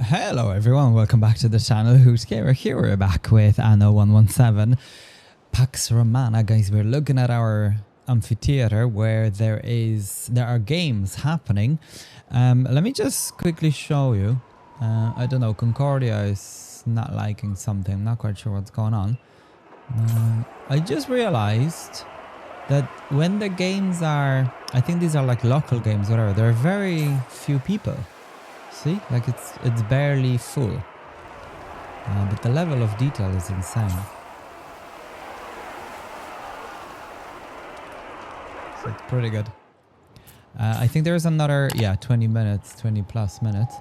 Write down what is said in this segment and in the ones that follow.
Hello everyone, welcome back to the channel. Who's Gamer here? We're back with Anno 117 Pax Romana. Guys, we're looking at our amphitheater where there are games happening. Let me just quickly show you. I don't know, Concordia is not liking something. I'm not quite sure what's going on. I just realized that when the games are, I think these are like local games, whatever, there are very few people. See, like it's barely full, but the level of detail is insane. So it's pretty good. I think there's another, 20 minutes, 20 plus minutes.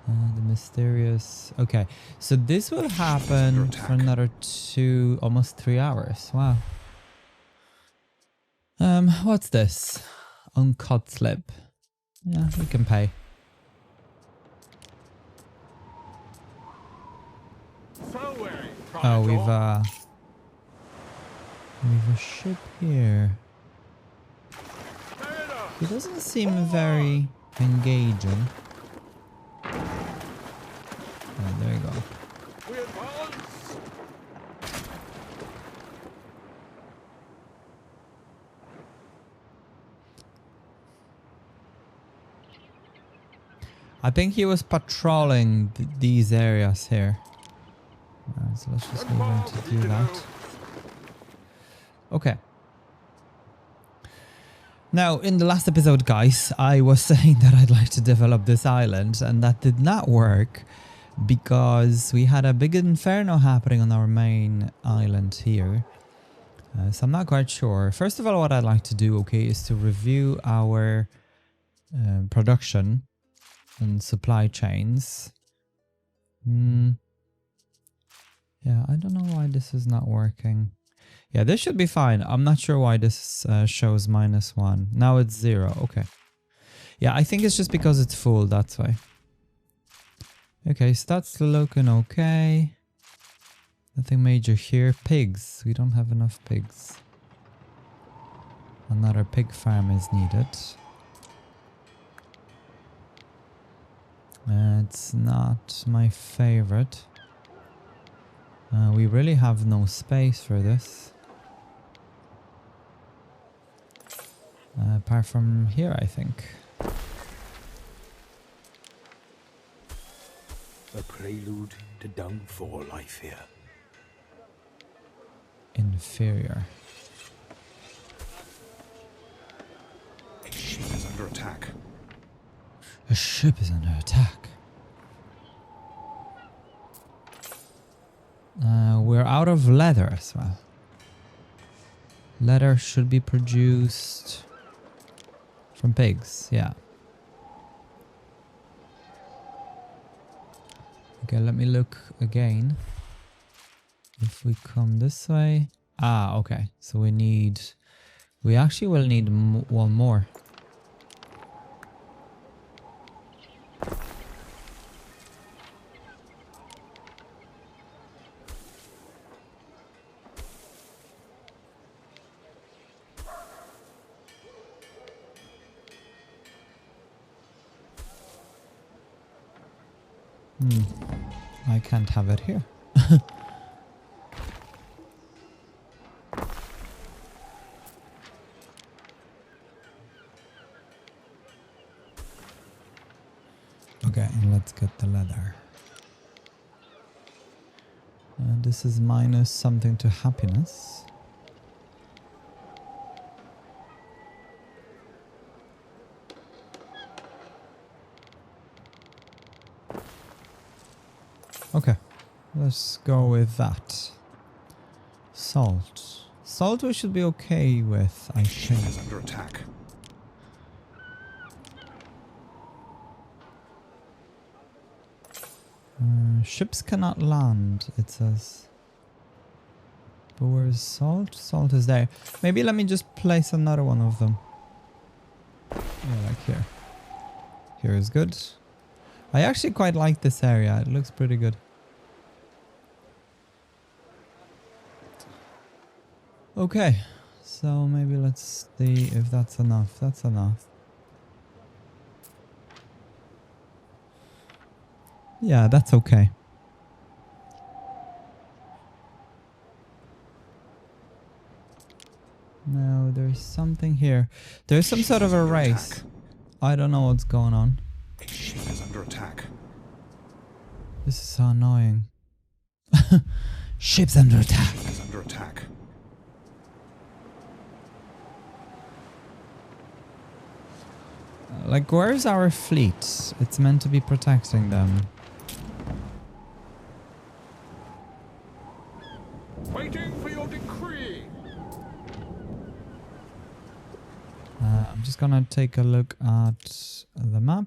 The mysterious. Okay, so this will happen for another almost 3 hours. Wow. What's this? Uncut slip. Yeah, we can pay. Oh, we've a ship here. He doesn't seem very engaging. Oh, there you go. I think he was patrolling these areas here. So let's just move on to do that. Okay. Now, in the last episode, guys, I was saying that I'd like to develop this island, and that did not work because we had a big inferno happening on our main island here. So I'm not quite sure. First of all, what I'd like to do, okay, is to review our production and supply chains. Yeah, I don't know why this is not working. Yeah, this should be fine. I'm not sure why this shows -1. Now it's 0. Okay. Yeah, I think it's just because it's full, that's why. Okay, so that's looking okay. Nothing major here. Pigs. We don't have enough pigs. Another pig farm is needed. It's not my favorite. We really have no space for this. Apart from here, I think. A prelude to downfall, I fear. Inferior. A ship is under attack. A ship is under attack. We're out of leather as well. Leather should be produced from pigs, yeah. Okay, let me look again. If we come this way. Ah, okay. So we actually will need one more. I can't have it here. Okay, let's get the leather. This is minus something to happiness. Okay, let's go with that. Salt. Salt we should be okay with, I think. Is under attack. Ships cannot land, it says. But where's salt? Salt is there. Maybe let me just place another one of them. Yeah, like here. Here is good. I actually quite like this area. It looks pretty good. Okay, so maybe let's see if that's enough. That's enough. Yeah, that's okay. No, there's something here. There's some sort of a race. I don't know what's going on. A ship is under attack. This is so annoying. Ship's under attack. Ship is under attack. Like, where's our fleet? It's meant to be protecting them. Waiting for your decree. I'm just gonna take a look at the map.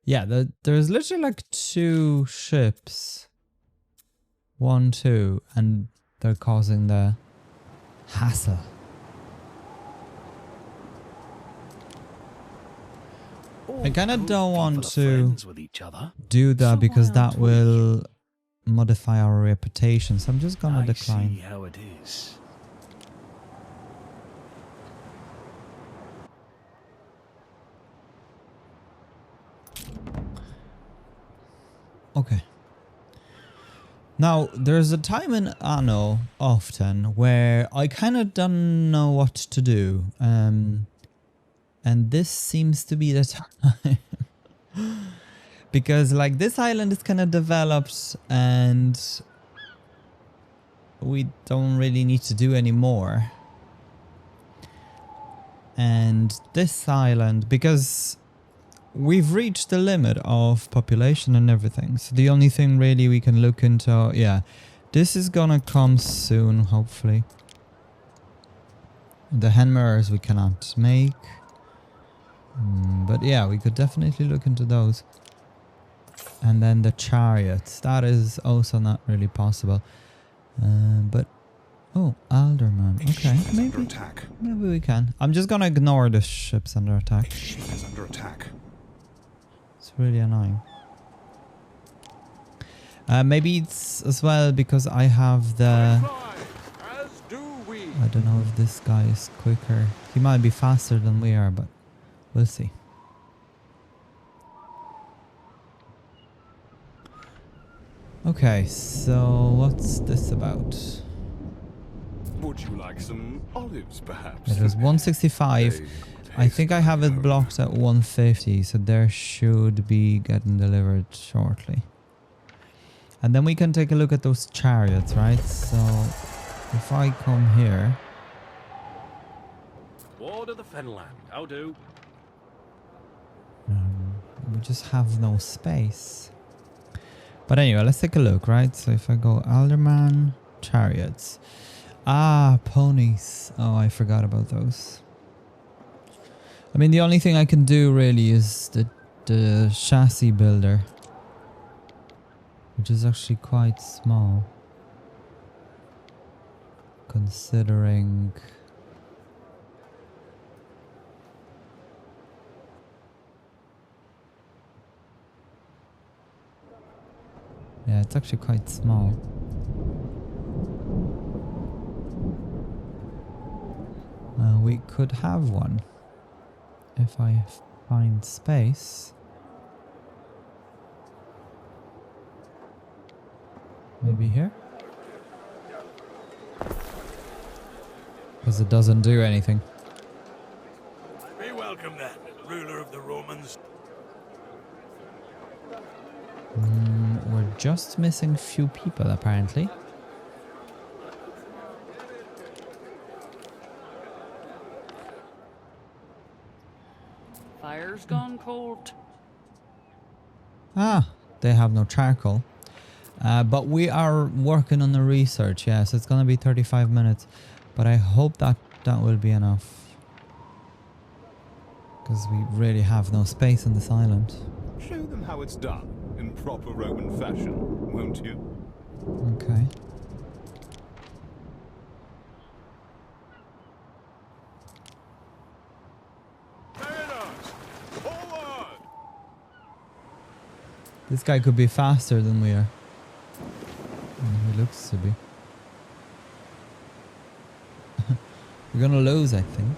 Yeah, there's literally like 2 ships. 1, 2, and they're causing the hassle. I kind of don't want to do that because that will modify our reputation, so I'm just gonna decline. See how it is. Okay. Now, there's a time in Anno often where I kind of don't know what to do. And this seems to be the time. Because like this island is kind of developed and we don't really need to do any more. And this island, because we've reached the limit of population and everything. So the only thing really we can look into, yeah, this is gonna come soon, hopefully. The hand mirrors we cannot make. But yeah, we could definitely look into those. And then the chariots, that is also not really possible. But oh, Alderman. Okay, maybe we can. I'm just gonna ignore the ships under attack. A ship is under attack. It's really annoying. Maybe it's as well because I have the... I don't know if this guy is quicker. He might be faster than we are, but we'll see. Okay, so what's this about? Would you like some olives, perhaps? It was 165. I think I have it blocked at 150, so there should be getting delivered shortly. And then we can take a look at those chariots, right? So if I come here... Ward of the Fenland, how do? We just have no space. But anyway, let's take a look, right? So if I go Alderman, chariots. Ah, ponies. Oh, I forgot about those. I mean, the only thing I can do really is the chassis builder, which is actually quite small, considering... Yeah, it's actually quite small. We could have one if I find space. Maybe here? Because it doesn't do anything. Be welcome then, ruler of the Romans. We're just missing few people apparently. Fire's gone cold. Ah, they have no charcoal. But we are working on the research, yeah, so it's gonna be 35 minutes. But I hope that will be enough. Because we really have no space on this island. Show them how it's done in proper Roman fashion, won't you? Okay. This guy could be faster than we are. He looks to be. We're gonna lose, I think.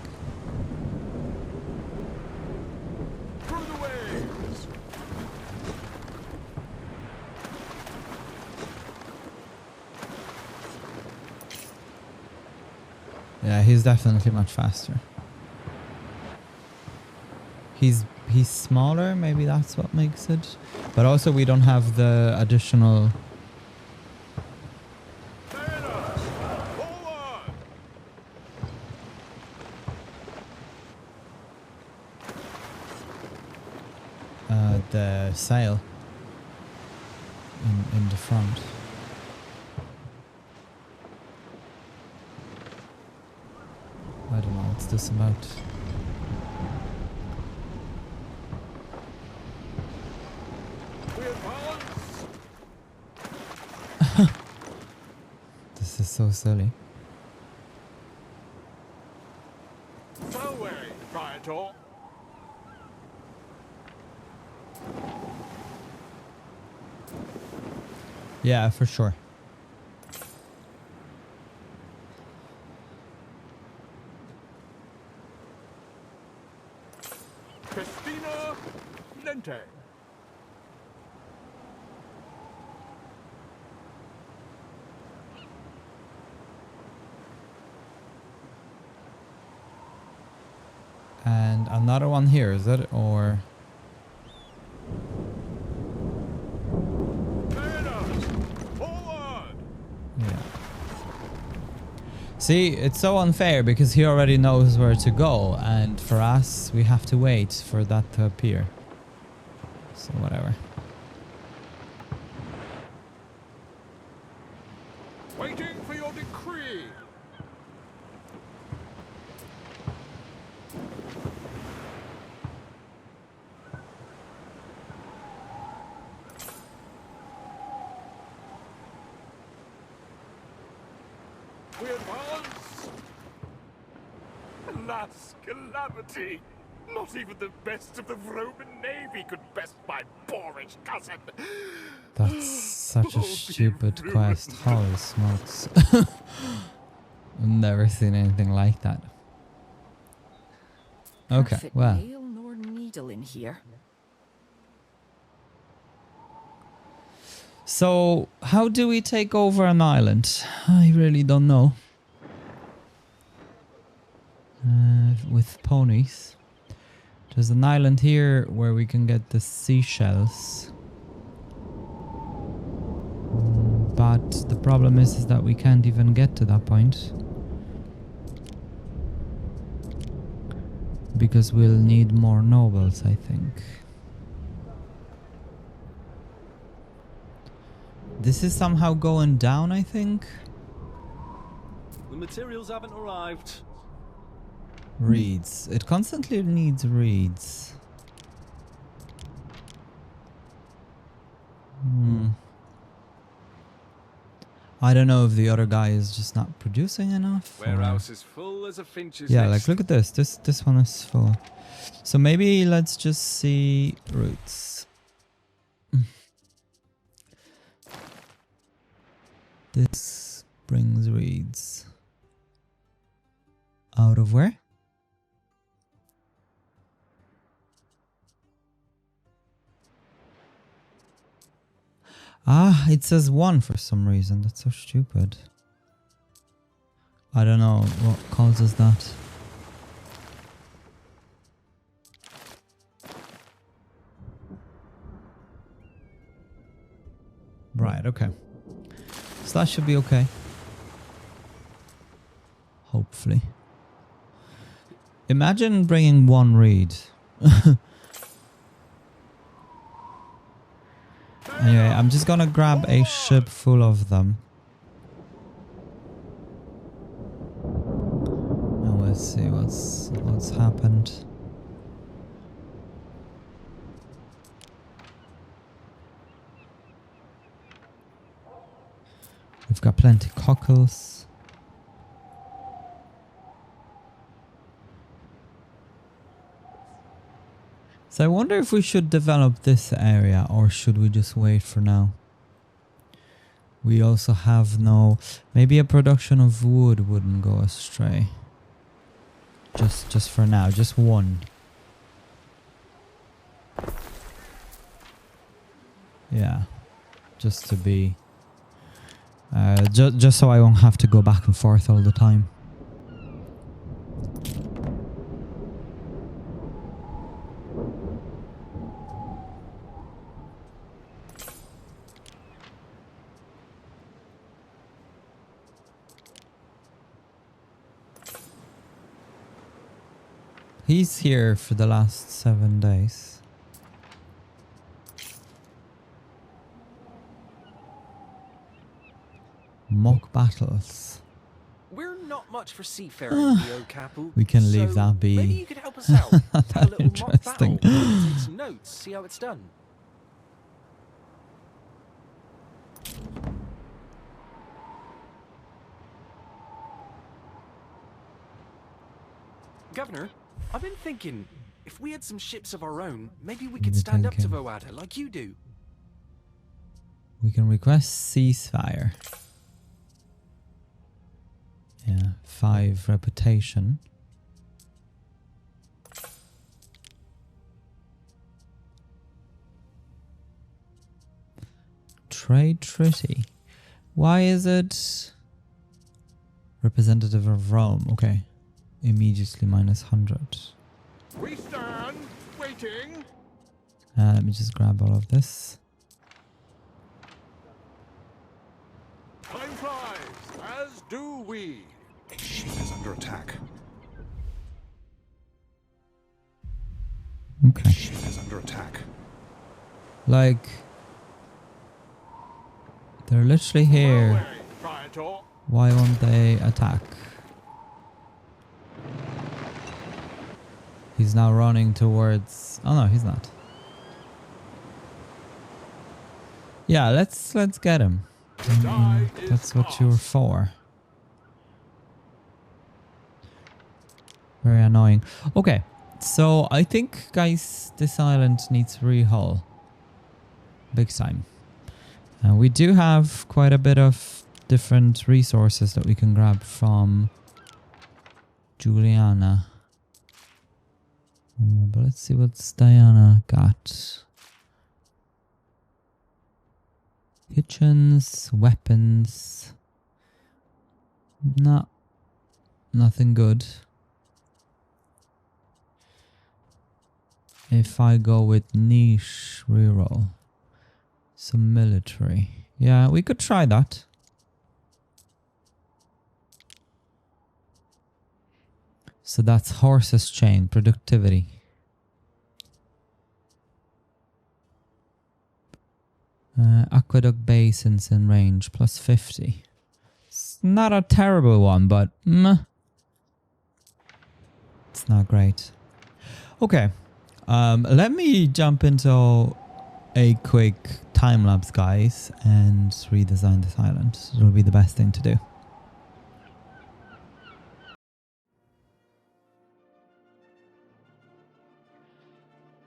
Yeah, he's definitely much faster. He's smaller, maybe that's what makes it. But also we don't have the additional... the sail in the front. I don't know what's this about. This is so silly. So wary, Priator. Yeah, for sure. Christina Lente. And another one here, is it? Or... yeah. See, it's so unfair because he already knows where to go, and for us, we have to wait for that to appear. So whatever. Waiting for your decree. We advance. Alas, calamity. Not even the best of the Roman Navy could best my boorish cousin. That's such a Oh, be stupid ruined. quest. Holy smokes. I've never seen anything like that. Okay, Fit well. nail nor needle in here. So, how do we take over an island? I really don't know. With ponies. There's an island here where we can get the seashells. But the problem is that we can't even get to that point. Because we'll need more nobles, I think. This is somehow going down, I think. The materials haven't arrived. Reeds. It constantly needs reeds. I don't know if the other guy is just not producing enough. or- Warehouse is full as a finch's Yeah, nest. like look at this. This one is full. So maybe let's just see roots. This brings reeds. Out of where? Ah, it says 1 for some reason. That's so stupid. I don't know what causes that. Right, okay. So that should be okay. Hopefully. Imagine bringing 1 reed. Anyway, I'm just gonna grab a ship full of them. And let's see what's happened. We've got plenty cockles. So I wonder if we should develop this area or should we just wait for now? We also have no... Maybe a production of wood wouldn't go astray. Just for now, just 1. Yeah, just to be... just so I won't have to go back and forth all the time. He's here for the last 7 days. Mock battles. We're not much for seafaring, Leo Capu. We can leave that be. Maybe you could help us out. Have a little mock battle. Interesting. Take some notes, see how it's done. Governor, I've been thinking, if we had some ships of our own, maybe we could stand up to Voada like you do. We can request ceasefire. Yeah, 5 reputation. Trade treaty. Why is it representative of Rome? Okay. Immediately minus 100. We stand, waiting. Let me just grab all of this. Time flies, as do we. A ship is under attack. Okay. A ship is under attack. Like, they're literally here. Away, Praetor. Why won't they attack? He's now running towards... Oh no, he's not. Yeah, let's get him. That's what you were for. Very annoying. Okay, so I think, guys, this island needs rehull. Big time. We do have quite a bit of different resources that we can grab from Juliana. But let's see what's Diana got. Kitchens, weapons. Nothing good. If I go with niche reroll. Some military. Yeah, we could try that. So that's horses chain, productivity. Aqueduct basins in range, plus 50. It's not a terrible one, but it's not great. Okay, let me jump into a quick time lapse, guys, and redesign this island. It'll be the best thing to do.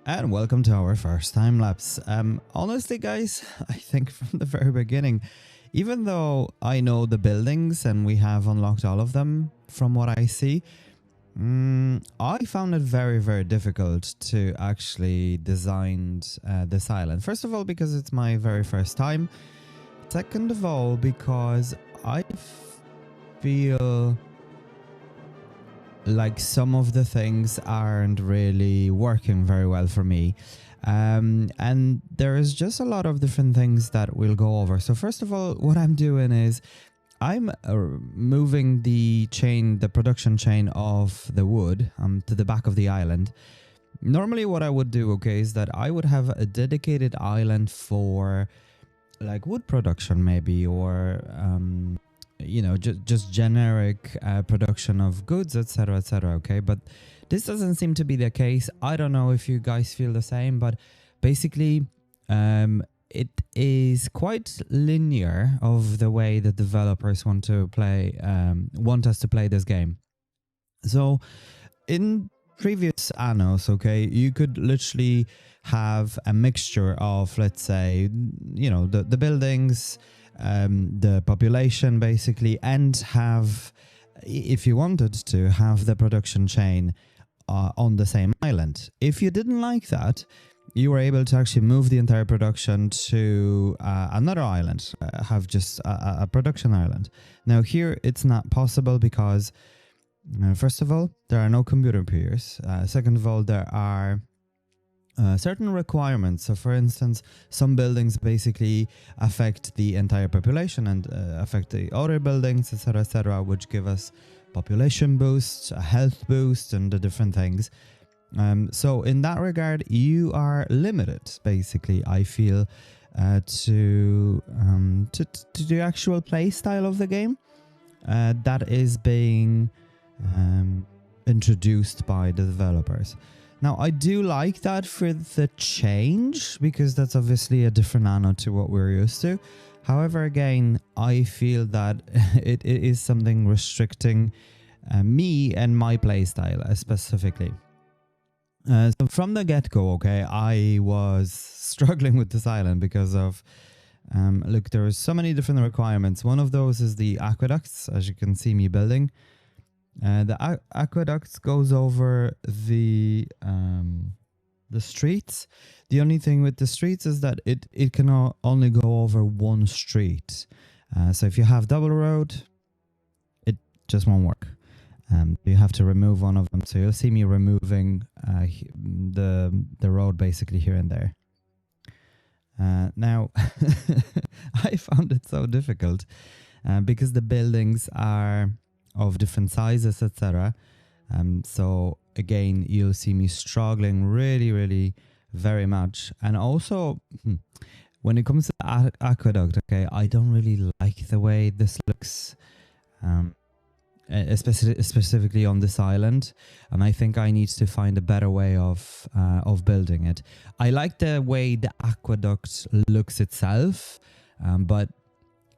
And welcome to our first time lapse. Honestly, guys, I think from the very beginning, even though I know the buildings and we have unlocked all of them from what I see, I found it very, very difficult to actually design this island. First of all, because it's my very first time. Second of all, because I feel like some of the things aren't really working very well for me. And there is just a lot of different things that we'll go over. So first of all, what I'm doing is I'm moving the production chain of the wood to the back of the island. Normally what I would do, okay, is that I would have a dedicated island for like wood production maybe, or you know, just generic production of goods, etc., etc. Okay, but this doesn't seem to be the case. I don't know if you guys feel the same, but basically it is quite linear of the way the developers want us to play this game. So in previous Annos, okay, you could literally have a mixture of, let's say, you know, the buildings, the population basically, and have, if you wanted to, have the production chain on the same island. If you didn't like that, you were able to actually move the entire production to another island, have just a production island. Now here it's not possible because first of all, there are no computer peers. Second of all, there are certain requirements. So for instance, some buildings basically affect the entire population and affect the other buildings, etc., etc., which give us population boost, a health boost, and the different things. So in that regard, you are limited, basically, I feel, to the actual play style of the game that is being introduced by the developers. Now, I do like that for the change, because that's obviously a different Anno to what we're used to. However, again, I feel that it is something restricting me and my playstyle specifically. So from the get-go, okay, I was struggling with this island because of, look, there are so many different requirements. One of those is the aqueducts, as you can see me building. The aqueducts goes over the streets. The only thing with the streets is that it can only go over one street. So if you have double road, it just won't work. You have to remove one of them. So you'll see me removing the road basically here and there. Now, I found it so difficult because the buildings are of different sizes, etc. So again, you'll see me struggling really very much. And also, when it comes to aqueduct, okay, I don't really like the way this looks. Specifically on this island, and I think I need to find a better way of building it. I like the way the aqueduct looks itself, but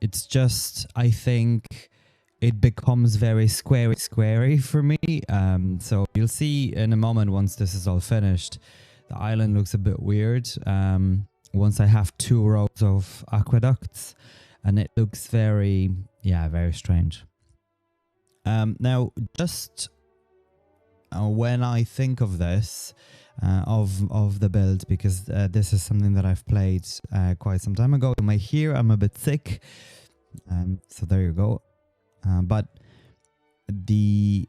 it's just, I think it becomes very squarey for me. So you'll see in a moment, once this is all finished, the island looks a bit weird. Once I have 2 rows of aqueducts, and it looks very strange. Now, just when I think of this, of the build, because this is something that I've played quite some time ago. You may hear I'm a bit sick, so there you go. But the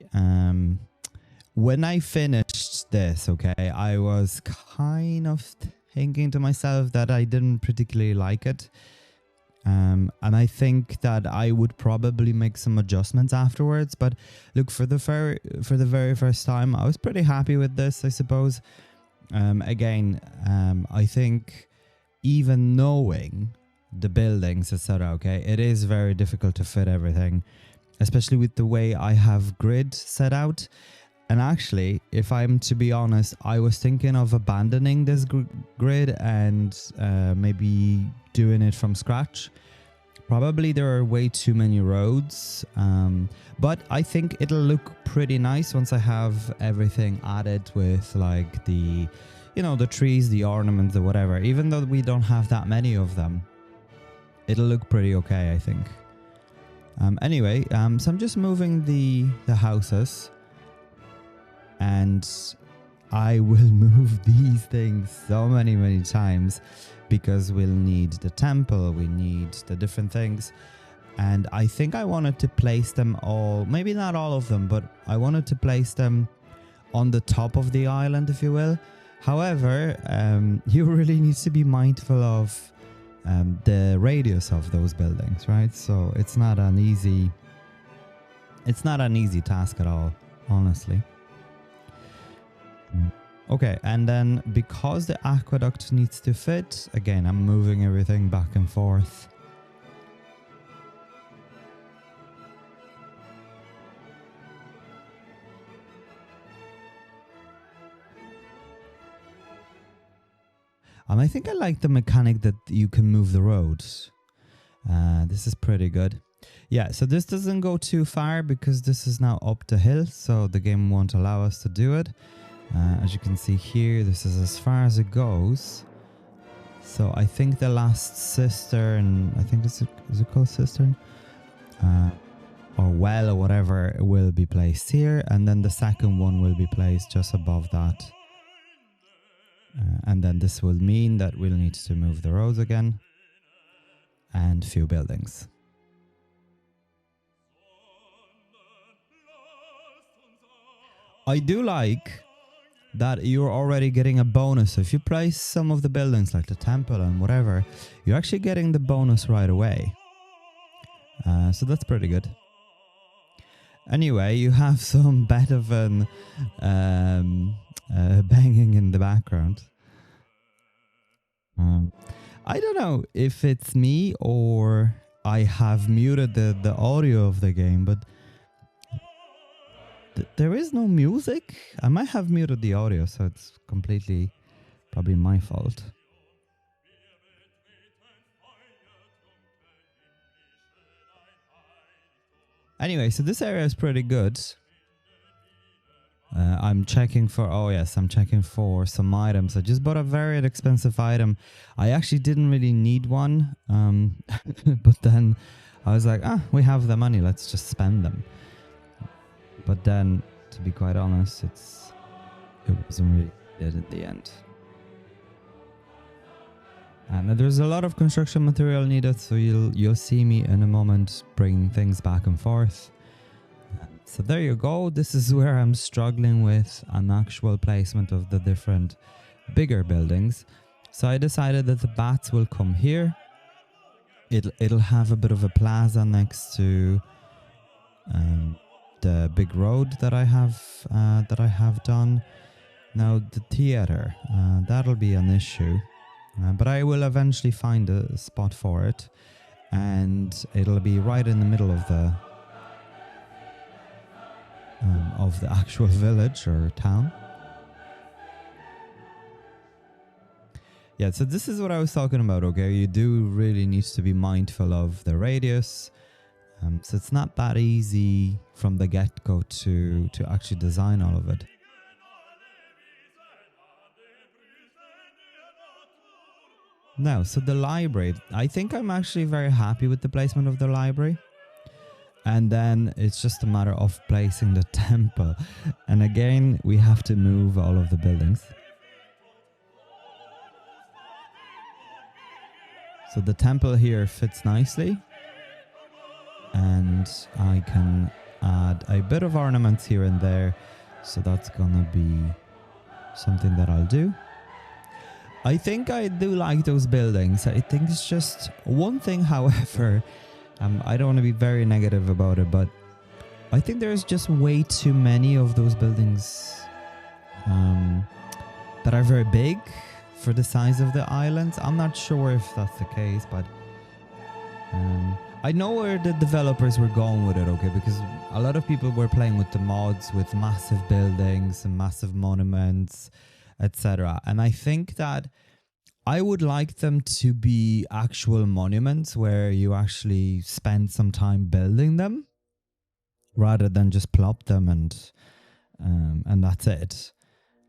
when I finished this, okay, I was kind of thinking to myself that I didn't particularly like it. And I think that I would probably make some adjustments afterwards. But look, for the very first time, I was pretty happy with this, I suppose. Again, I think even knowing the buildings, etc., okay, it is very difficult to fit everything, especially with the way I have grid set out. And actually, if I'm to be honest, I was thinking of abandoning this grid and maybe doing it from scratch. Probably there are way too many roads, but I think it'll look pretty nice once I have everything added with like the, the trees, the ornaments, or whatever. Even though we don't have that many of them, it'll look pretty okay, I think. Anyway, so I'm just moving the houses. And I will move these things so many times because we'll need the temple, we need the different things. And I think I wanted to place them all, maybe not all of them, but I wanted to place them on the top of the island, if you will. However, you really need to be mindful of the radius of those buildings, right? So it's not an easy task at all, honestly. Okay, and then because the aqueduct needs to fit, again, I'm moving everything back and forth. And I think I like the mechanic that you can move the roads. This is pretty good. Yeah, so this doesn't go too far because this is now up the hill, so the game won't allow us to do it. As you can see here, this is as far as it goes. So I think the last cistern, I think is it called cistern? Or well or whatever, will be placed here. And then the second one will be placed just above that. And then this will mean that we'll need to move the roads again. And few buildings. I do like that you're already getting a bonus. So if you place some of the buildings like the temple and whatever, you're actually getting the bonus right away. So that's pretty good. Anyway, you have some Beethoven banging in the background. I don't know if it's me or I have muted the audio of the game, but there is no music. I might have muted the audio, so it's completely probably my fault. Anyway, so this area is pretty good. I'm checking for, oh yes, I'm checking for some items. I just bought a very expensive item. I actually didn't really need one, but then I was like, we have the money, let's just spend them. But then, to be quite honest, it wasn't really it at the end. And there's a lot of construction material needed, so you'll see me in a moment bringing things back and forth. So there you go. This is where I'm struggling with an actual placement of the different bigger buildings. So I decided that the bats will come here. It'll have a bit of a plaza next to the big road that I have done. Now the theater, that'll be an issue, but I will eventually find a spot for it, and it'll be right in the middle of the actual village or town. Yeah, so this is what I was talking about, okay? You do really need to be mindful of the radius. So it's not that easy from the get-go to actually design all of it. Now, so the library. I think I'm actually very happy with the placement of the library. And then it's just a matter of placing the temple. And again, we have to move all of the buildings. So the temple here fits nicely. And I can add a bit of ornaments here and there. So that's gonna be something that I'll do. I think I do like those buildings. I think it's just one thing, however, I don't want to be very negative about it, but I think there's just way too many of those buildings that are very big for the size of the islands. I'm not sure if that's the case, but I know where the developers were going with it, okay, because a lot of people were playing with the mods with massive buildings and massive monuments, etc. And I think that I would like them to be actual monuments where you actually spend some time building them rather than just plop them and that's it.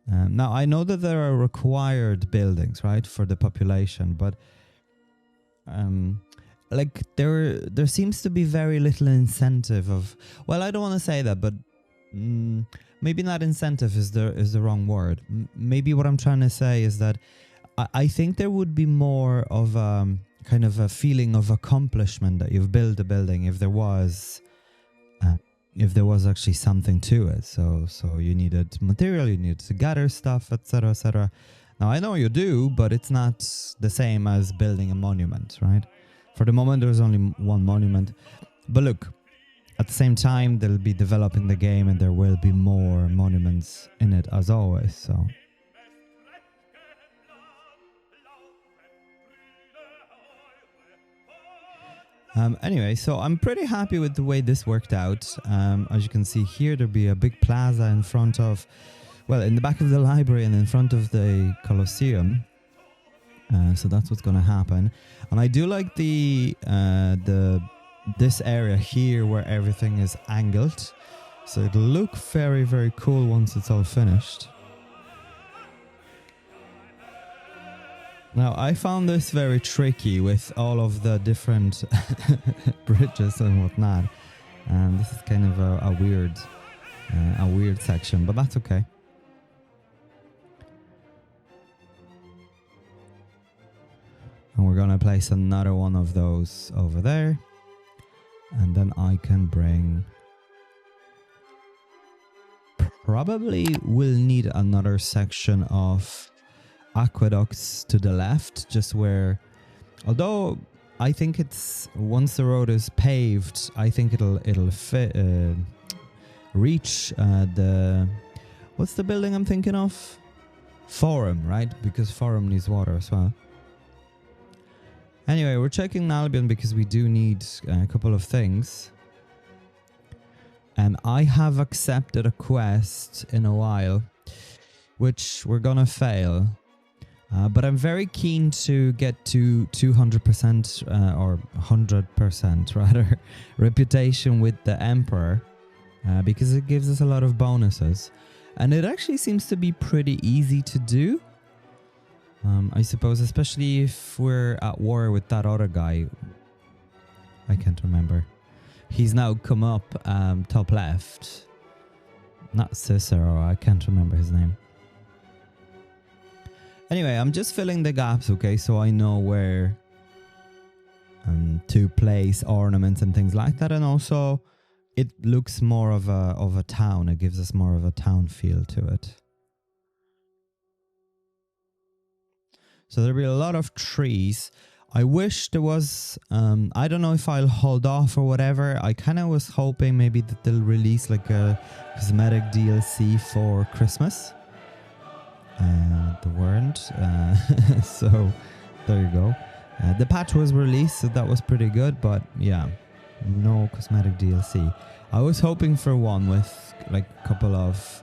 Now, I know that there are required buildings, right, for the population, but like there seems to be very little incentive of, well, I don't want to say that, but maybe not incentive is the wrong word. Maybe what I'm trying to say is that I think there would be more of kind of a feeling of accomplishment that you've built a building if there was actually something to it. So you needed material, you needed to gather stuff, etc., etc. Now I know you do, but it's not the same as building a monument, right? For the moment, there's only one monument, but look. At the same time, they'll be developing the game and there will be more monuments in it as always, so. Anyway, so I'm pretty happy with the way this worked out. As you can see here, there'll be a big plaza in front of, well, in the back of the library and in front of the Colosseum. So that's what's going to happen. And I do like this area here where everything is angled, so it'll look very, very cool once it's all finished. Now I found this very tricky with all of the different bridges and whatnot, and this is kind of a weird section, but that's okay. And we're gonna place another one of those over there. And then I can bring... Probably will need another section of aqueducts to the left, just where... Although I think it's... Once the road is paved, I think it'll fit... reach what's the building I'm thinking of? Forum, right? Because Forum needs water as well. Anyway, we're checking Albion because we do need a couple of things. And I have accepted a quest in a while, which we're gonna fail. But I'm very keen to get to 200% or 100% rather reputation with the Emperor because it gives us a lot of bonuses. And it actually seems to be pretty easy to do. I suppose, especially if we're at war with that other guy. I can't remember. He's now come up top left. Not Cicero, I can't remember his name. Anyway, I'm just filling the gaps, okay, so I know where to place ornaments and things like that, and also it looks more of a town. It gives us more of a town feel to it. So there'll be a lot of trees. I wish there was, I don't know if I'll hold off or whatever. I kind of was hoping maybe that they'll release like a cosmetic DLC for Christmas. They weren't, so there you go. The patch was released, so that was pretty good, but yeah, no cosmetic DLC. I was hoping for one with like a couple of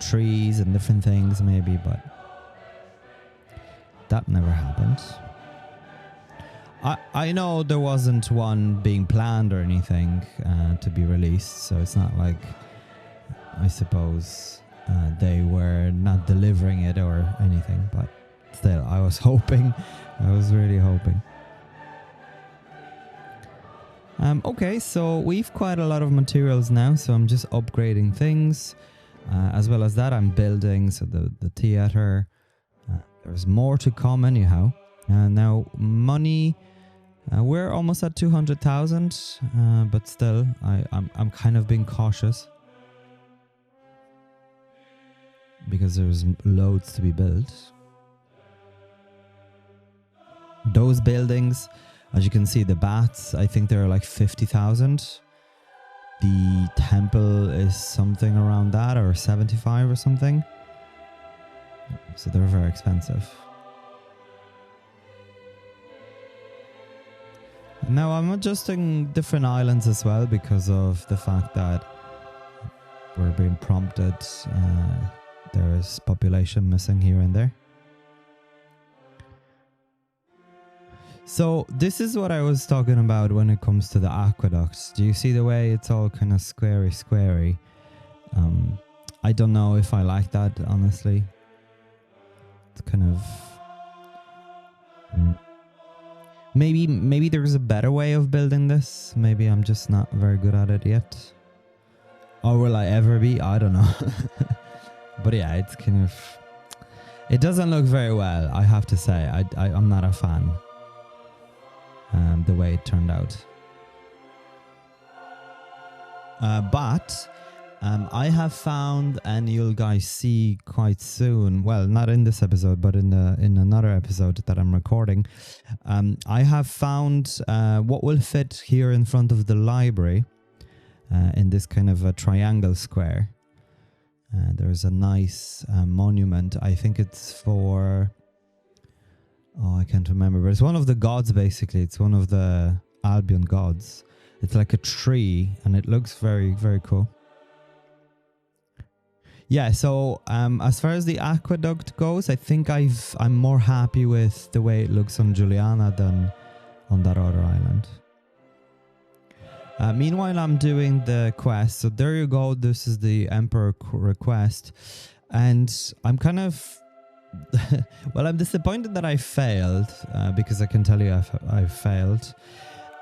trees and different things maybe, but that never happened. I know there wasn't one being planned or anything to be released, so it's not like, I suppose, they were not delivering it or anything, but still, I was hoping. I was really hoping. Okay, so we've quite a lot of materials now, so I'm just upgrading things. As well as that, I'm building so the theater. There's more to come anyhow. Now, money, we're almost at 200,000, but still, I'm kind of being cautious. Because there's loads to be built. Those buildings, as you can see, the bats, I think they're like 50,000. The temple is something around that, or 75 or something. So they're very expensive. Now I'm adjusting different islands as well because of the fact that we're being prompted. There is population missing here and there. So this is what I was talking about when it comes to the aqueducts. Do you see the way it's all kind of squarey? I don't know if I like that, honestly. It's kind of... Maybe there's a better way of building this. Maybe I'm just not very good at it yet. Or will I ever be? I don't know. But yeah, it's kind of... It doesn't look very well, I have to say. I'm not a fan. The way it turned out. But I have found, and you'll guys see quite soon, well, not in this episode, but in another episode that I'm recording, I have found what will fit here in front of the library in this kind of a triangle square. There's a nice monument. I think it's for... Oh, I can't remember, but it's one of the gods, basically. It's one of the Albion gods. It's like a tree, and it looks very, very cool. Yeah, so as far as the aqueduct goes, I think I'm more happy with the way it looks on Juliana than on that other island. Meanwhile, I'm doing the quest. So there you go. This is the Emperor request. And I'm kind of... well, I'm disappointed that I failed, because I can tell you I've failed.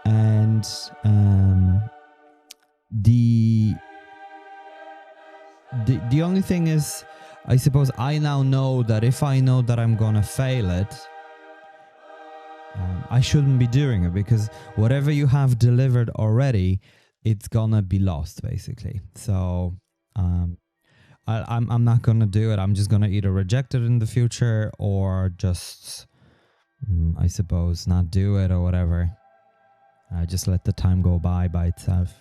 And the only thing is, I suppose I now know that if I know that I'm gonna fail it, I shouldn't be doing it, because whatever you have delivered already, it's gonna be lost, basically. So I'm not gonna do it. I'm just gonna either reject it in the future or just, I suppose, not do it or whatever. Just let the time go by itself.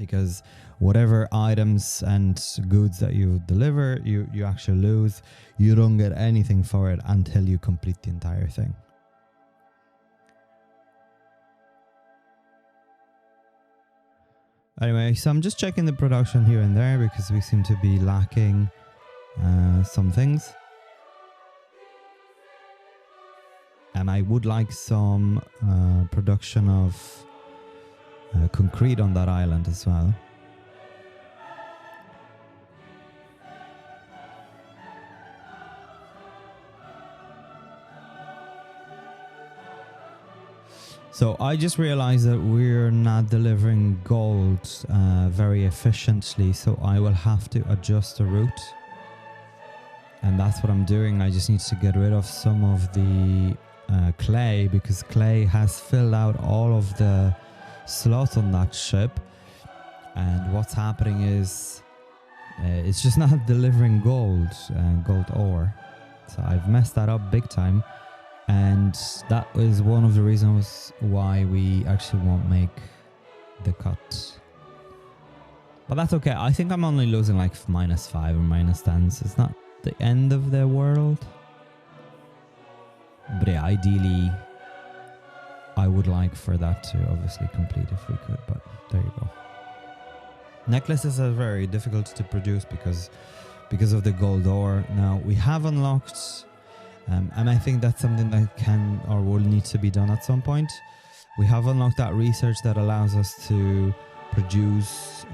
because whatever items and goods that you deliver, you actually lose. You don't get anything for it until you complete the entire thing. Anyway, so I'm just checking the production here and there because we seem to be lacking some things. And I would like some production of concrete on that island as well. So I just realized that we're not delivering gold very efficiently, so I will have to adjust the route. And that's what I'm doing. I just need to get rid of some of the clay, because clay has filled out all of the slots on that ship. And what's happening is it's just not delivering gold ore. So I've messed that up big time. And that is one of the reasons why we actually won't make the cut. But that's okay. I think I'm only losing like -5 or -10. So it's not the end of the world. But yeah, ideally, I would like for that to obviously complete if we could. But there you go. Necklaces are very difficult to produce because of the gold ore. Now, we have unlocked... and I think that's something that can or will need to be done at some point. We have unlocked that research that allows us to produce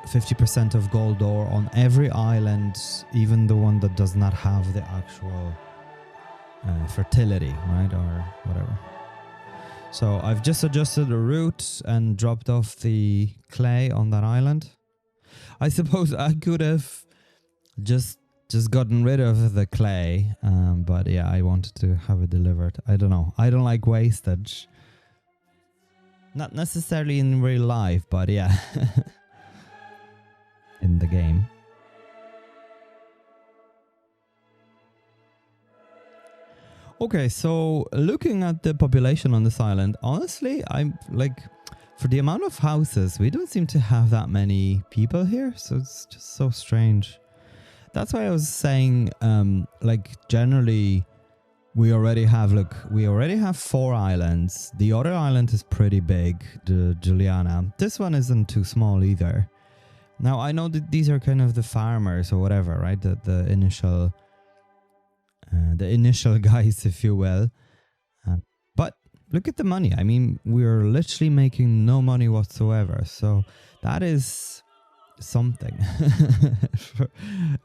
50% of gold ore on every island, even the one that does not have the actual fertility, right, or whatever. So I've just adjusted the route and dropped off the clay on that island. I suppose I could have just gotten rid of the clay, but yeah, I wanted to have it delivered. I don't know. I don't like wastage. Not necessarily in real life, but yeah. In the game. Okay, so looking at the population on this island, honestly, I'm like, for the amount of houses, we don't seem to have that many people here, so it's just so strange. That's why I was saying, like, generally, we already have 4 islands. The other island is pretty big, the Juliana. This one isn't too small either. Now, I know that these are kind of the farmers or whatever, right? The initial guys, if you will. But look at the money. I mean, we're literally making no money whatsoever. So that is... something.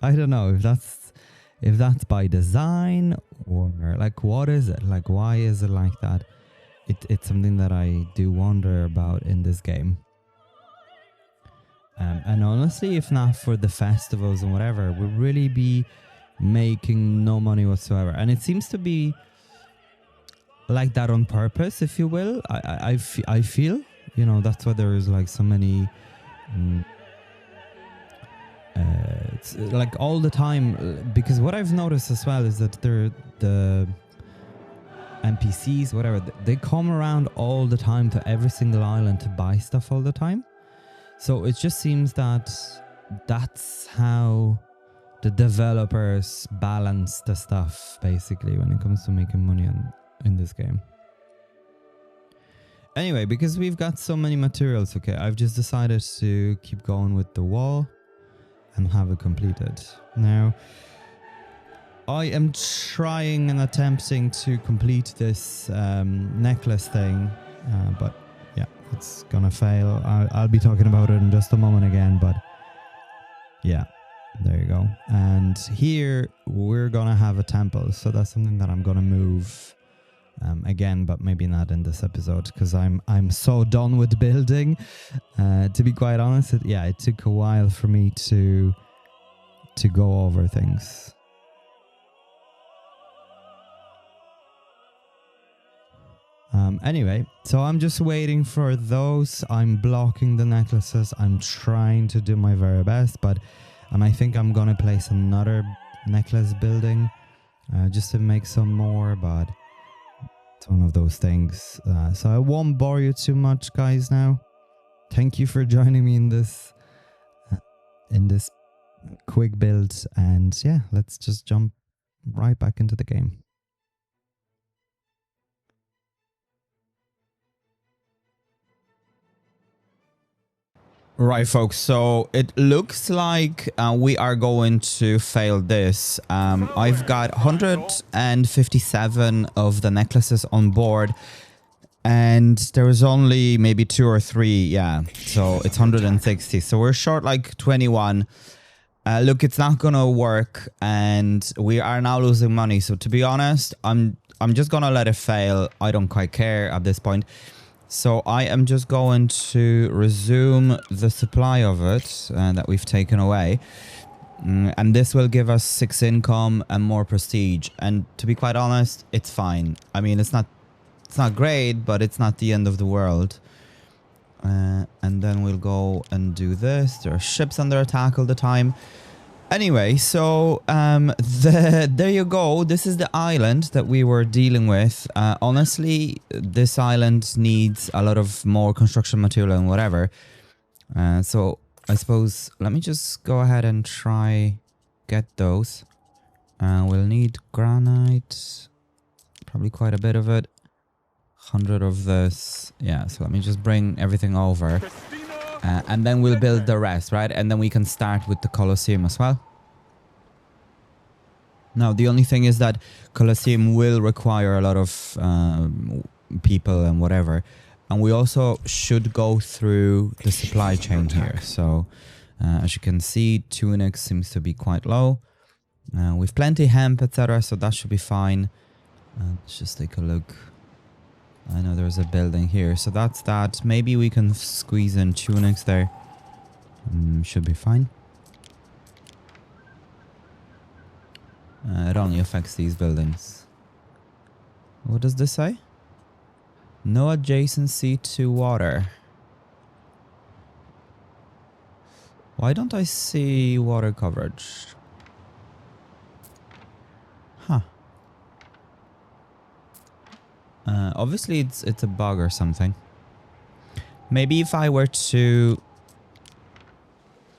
I don't know if that's by design or like what is it, like why is it like that. It's something that I do wonder about in this game, and honestly, if not for the festivals and whatever, we'd really be making no money whatsoever. And it seems to be like that on purpose, if you will. I feel, you know, that's why there is like so many it's like all the time, because what I've noticed as well is that the NPCs, whatever, they come around all the time to every single island to buy stuff all the time. So it just seems that that's how the developers balance the stuff, basically, when it comes to making money in this game. Anyway, because we've got so many materials, okay, I've just decided to keep going with the wall and have it completed. Now, I am trying and attempting to complete this necklace thing, but yeah, it's gonna fail. I'll be talking about it in just a moment again, but yeah, there you go. And here we're gonna have a temple, so that's something that I'm gonna move again, but maybe not in this episode, because I'm so done with building. To be quite honest, it took a while for me to go over things. Anyway, so I'm just waiting for those. I'm blocking the necklaces. I'm trying to do my very best, but I think I'm gonna place another necklace building just to make some more, but it's one of those things. So I won't bore you too much, guys, now. thank you for joining me in this quick build. And yeah, let's just jump right back into the game. Right, folks, so it looks like we are going to fail this. I've got 157 of the necklaces on board, and there was only maybe 2 or 3, yeah, so it's 160. So we're short like 21. Look, it's not gonna work, and we are now losing money. So to be honest, I'm just gonna let it fail. I don't quite care at this point. So I am just going to resume the supply of it that we've taken away. And this will give us 6 income and more prestige. And to be quite honest, it's fine. I mean, it's not great, but it's not the end of the world. And then we'll go and do this. There are ships under attack all the time. Anyway, so there you go. This is the island that we were dealing with. Honestly, this island needs a lot of more construction material and whatever. So I suppose let me just go ahead and try get those. We'll need granite, probably quite a bit of it. 100 of this. Yeah, so let me just bring everything over. And then we'll build the rest, right? And then we can start with the Colosseum as well. Now, the only thing is that Colosseum will require a lot of people and whatever. And we also should go through the supply chain here. So, as you can see, tunics seems to be quite low. We've plenty hemp, etc. So that should be fine. Let's just take a look. I know there's a building here, so that's that. Maybe we can squeeze in tunics there. Should be fine. It only affects these buildings. What does this say? No adjacency to water. Why don't I see water coverage? Huh. Obviously it's a bug or something. Maybe if I were to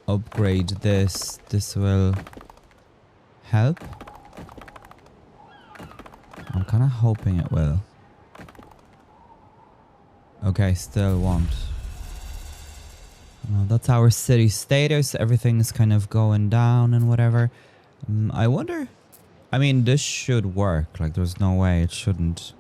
upgrade this will help. I'm kind of hoping it will. Okay, still won't. That's our city status. Everything's kind of going down and whatever. I wonder... I mean, this should work. Like, there's no way it shouldn't.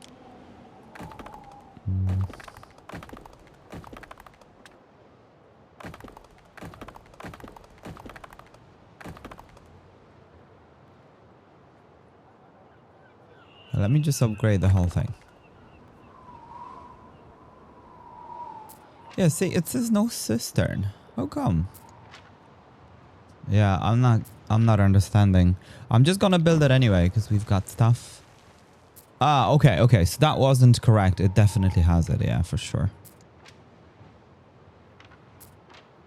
Let me just upgrade the whole thing. Yeah, see, it says no cistern. How come? Yeah, I'm not understanding. I'm just gonna build it anyway because we've got stuff. Ah, okay. So that wasn't correct. It definitely has it, yeah, for sure.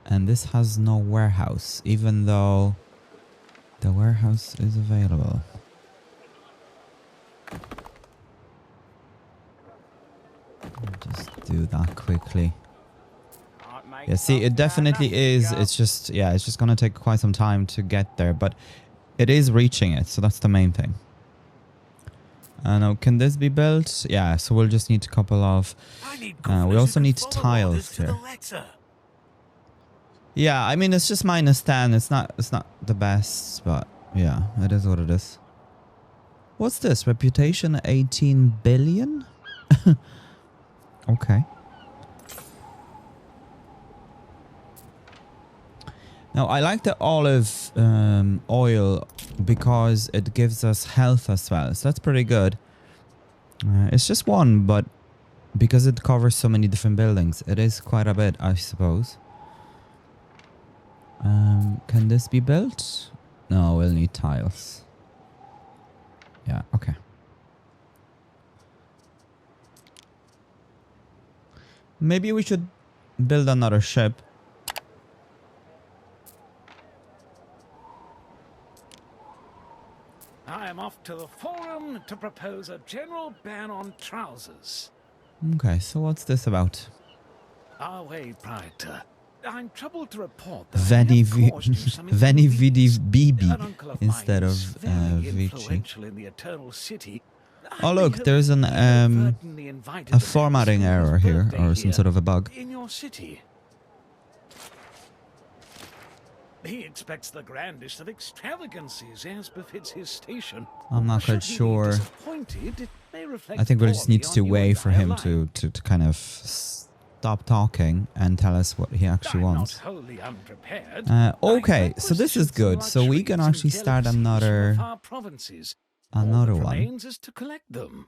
And this has no warehouse, even though the warehouse is available. I'll just do that quickly. Yeah, see, it definitely is. It's just, yeah, it's just gonna take quite some time to get there, but it is reaching it, so that's the main thing. Now, can this be built? Yeah, so we'll just need a couple of... we also need tiles here. Yeah, I mean, it's just minus 10. It's not the best, but yeah, it is what it is. What's this? Reputation 18 billion? Okay. Now, I like the olive oil because it gives us health as well. So that's pretty good. It's just one, but because it covers so many different buildings, it is quite a bit, I suppose. Can this be built? No, we'll need tiles. Yeah, okay. Maybe we should build another ship. I am off to the forum to propose a general ban on trousers. Okay, so what's this about? Our way, Praetor. I'm troubled to report that Veni I have caused you some Veni Vidi inconvenience. Bibi An uncle of instead mine of is very Vici. influential in the Eternal City. Oh I may look, have there's an inadvertently invited a the man formatting to his error here, birthday or some here sort of a bug. in your city. He expects the grandest of extravagancies, as befits his station. I'm not quite Should he be sure. disappointed, it may reflect I think we'll just poorly need on to you wait and for I him alike. to kind of stop talking and tell us what he actually I'm wants. not wholly unprepared. Okay, I so this is question good. So we can luxuries and actually start delicacies from another the far provinces. All that one. remains is to collect them.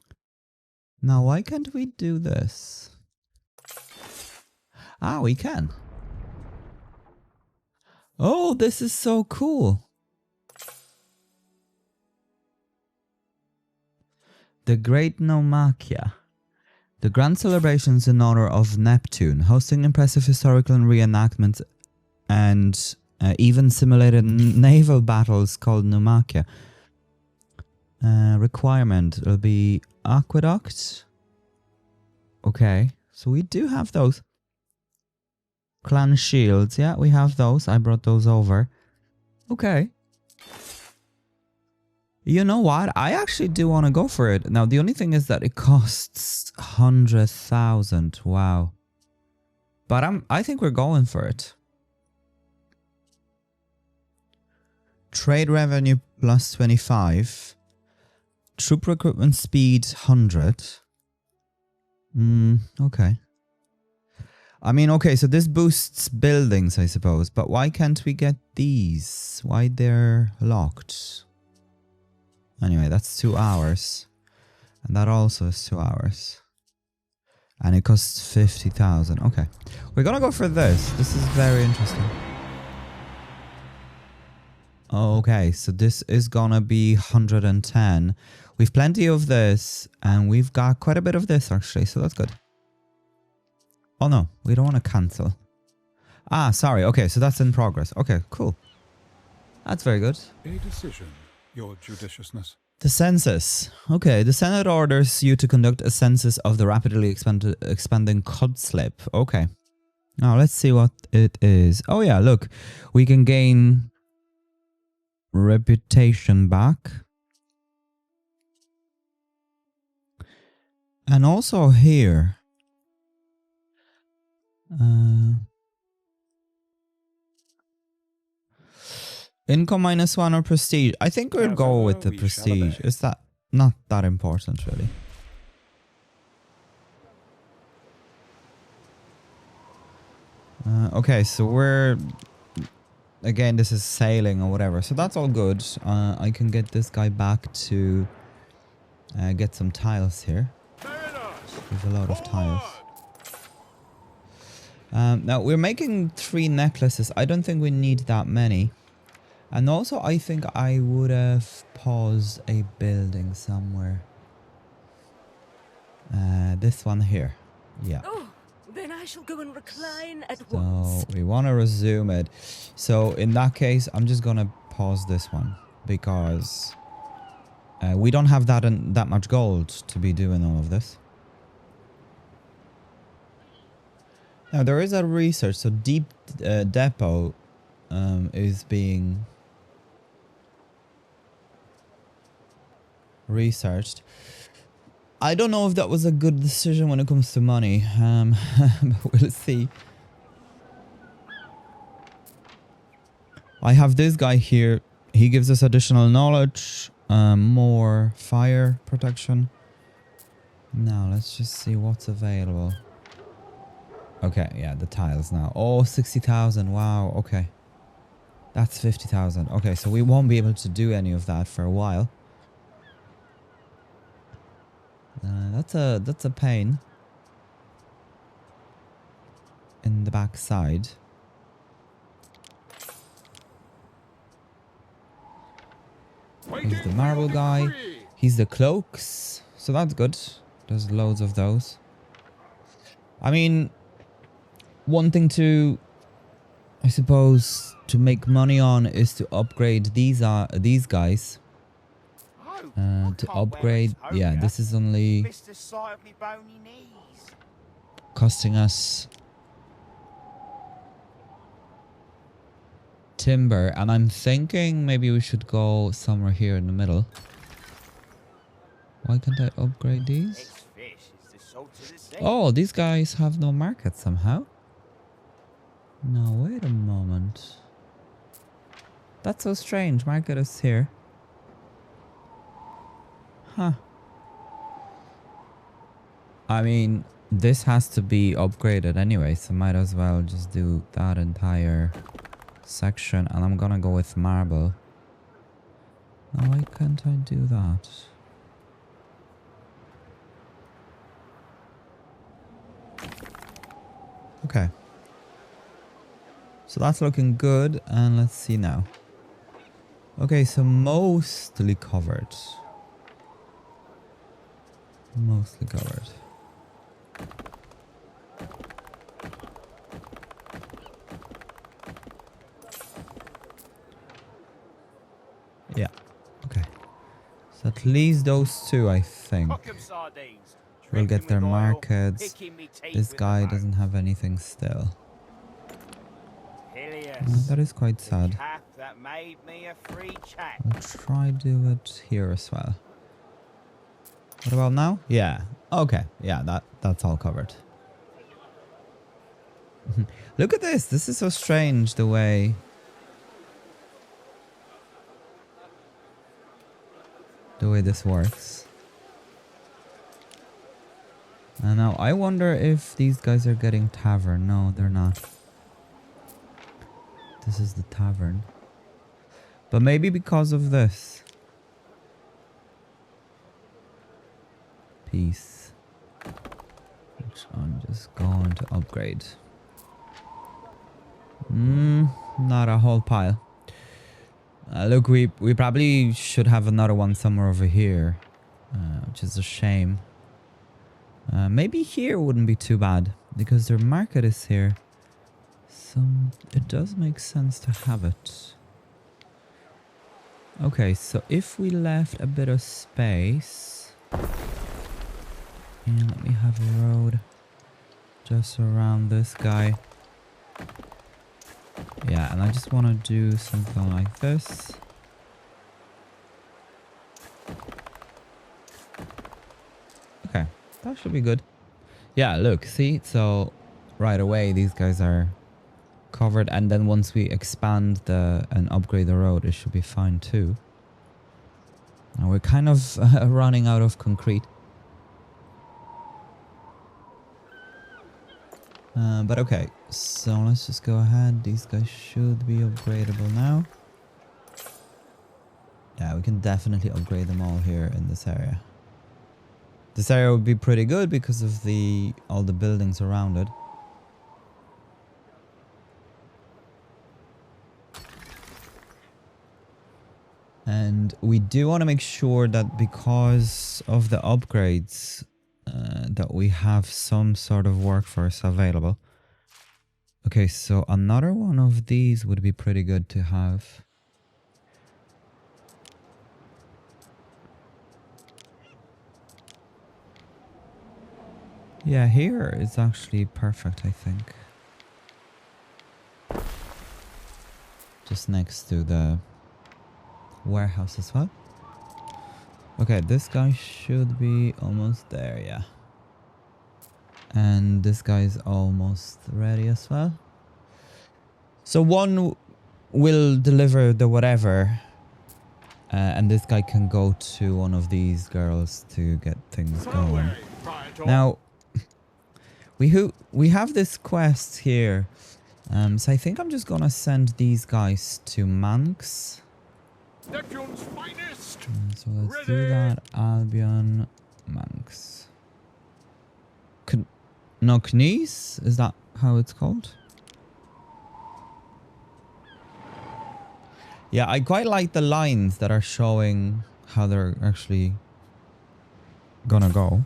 Now, why can't we do this? Ah, we can. Oh, this is so cool. The Great Nomakia. The grand celebrations in honor of Neptune, hosting impressive historical reenactments and even simulated naval battles called Nomakia. Requirement will be aqueduct. Okay, so we do have those. Clan shields, yeah, we have those. I brought those over. Okay. You know what? I actually do want to go for it. Now, the only thing is that it costs 100,000. Wow. But I think we're going for it. Trade revenue plus 25. Troop recruitment speed 100. Okay. I mean, okay, so this boosts buildings, I suppose. But why can't we get these? Why they're locked? Anyway, that's 2 hours. And that also is 2 hours. And it costs 50,000. Okay. We're gonna go for this. This is very interesting. Okay, so this is gonna be 110. We've plenty of this, and we've got quite a bit of this, actually, so that's good. Oh no, we don't want to cancel. Ah, sorry. Okay, so that's in progress. Okay, cool. That's very good. A decision, your judiciousness. The census. Okay, the Senate orders you to conduct a census of the rapidly expanding cod slip. Okay. Now let's see what it is. Oh yeah, look. We can gain reputation back. And also here. Income -1 or prestige. I think we'll go with the prestige. Is that not that important, really? Okay, so we're... Again, this is sailing or whatever. So that's all good. I can get this guy back to get some tiles here. There's a lot of tiles. Now, we're making 3 necklaces. I don't think we need that many. And also, I think I would have paused a building somewhere. This one here. Yeah. Oh, then I shall go and recline at So once. we want to resume it. So in that case, I'm just going to pause this one. Because we don't have that much gold to be doing all of this. Now, there is a research. So Deep Depot is being researched. I don't know if that was a good decision when it comes to money. But we'll see. I have this guy here. He gives us additional knowledge, more fire protection. Now, let's just see what's available. Okay, yeah, the tiles now. Oh, 60,000. Wow, okay. That's 50,000. Okay, so we won't be able to do any of that for a while. That's a pain. In the back side. He's the marble guy. He's the cloaks. So that's good. There's loads of those. I mean... One thing to, I suppose, to make money on is to upgrade these guys. To upgrade, yeah, this is only costing us timber, and I'm thinking maybe we should go somewhere here in the middle. Why can't I upgrade these? Oh, these guys have no market somehow. No, wait a moment. That's so strange. Market is here. Huh. I mean, this has to be upgraded anyway, so might as well just do that entire section. And I'm gonna go with marble. Now, why can't I do that? Okay. So that's looking good, and let's see now. Okay, so mostly covered. Mostly covered. Yeah, okay. So at least those two, I think. We'll get their markets. This guy doesn't have anything still. That is quite sad. I'll try do it here as well. What about now? Yeah. Okay. Yeah, that's all covered. Look at this. This is so strange the way this works. And now I wonder if these guys are getting tavern. No, they're not. This is the tavern. But maybe because of this. Piece. Which I'm just going to upgrade. Not a whole pile. Look, we probably should have another one somewhere over here. Which is a shame. Maybe here wouldn't be too bad. Because their market is here. So it does make sense to have it. Okay, so if we left a bit of space. And let me have a road just around this guy. Yeah, and I just want to do something like this. Okay, that should be good. Yeah, look, see? So right away these guys are covered, and then once we expand and upgrade the road, it should be fine too. Now we're kind of running out of concrete. But okay, so let's just go ahead. These guys should be upgradable now. Yeah, we can definitely upgrade them all here in this area. This area would be pretty good because of all the buildings around it. And we do want to make sure that because of the upgrades that we have some sort of workforce available. Okay, so another one of these would be pretty good to have. Yeah, here is actually perfect, I think. Just next to the warehouse as well. Okay, this guy should be almost there, yeah. And this guy's almost ready as well. So one will deliver the whatever. And this guy can go to one of these girls to get things going. Now, we have this quest here. So I think I'm just gonna send these guys to Manx. Neptune's finest. So let's do that. Albion, Manx. No, Knees? Is that how it's called? Yeah, I quite like the lines that are showing how they're actually gonna go.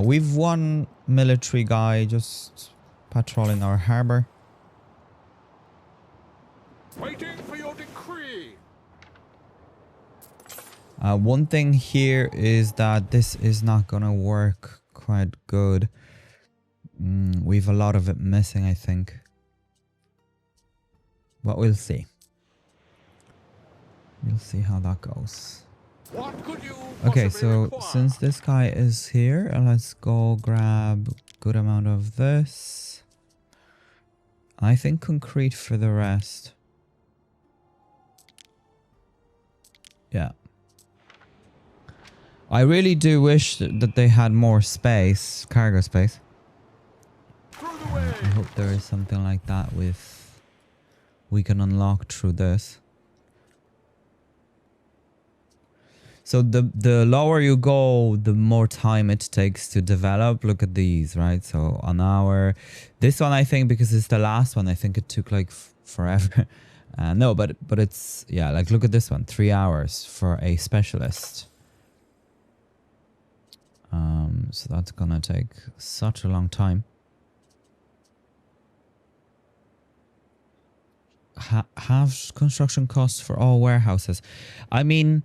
We've one military guy just patrolling our harbor. Waiting for your decree. One thing here is that this is not gonna work quite good. We've a lot of it missing, I think. But we'll see. We'll see how that goes. What could you Okay, possibly so require? since this guy is here, let's go grab a good amount of this. I think concrete for the rest. Yeah. I really do wish that they had more space, cargo space. Through the way. I hope there is something like that with we can unlock through this. So the lower you go, the more time it takes to develop. Look at these, right? So an hour. This one, I think, because it's the last one, I think it took like forever. No, but it's, yeah, like look at this one. 3 hours for a specialist. So that's gonna take such a long time. Have construction costs for all warehouses. I mean,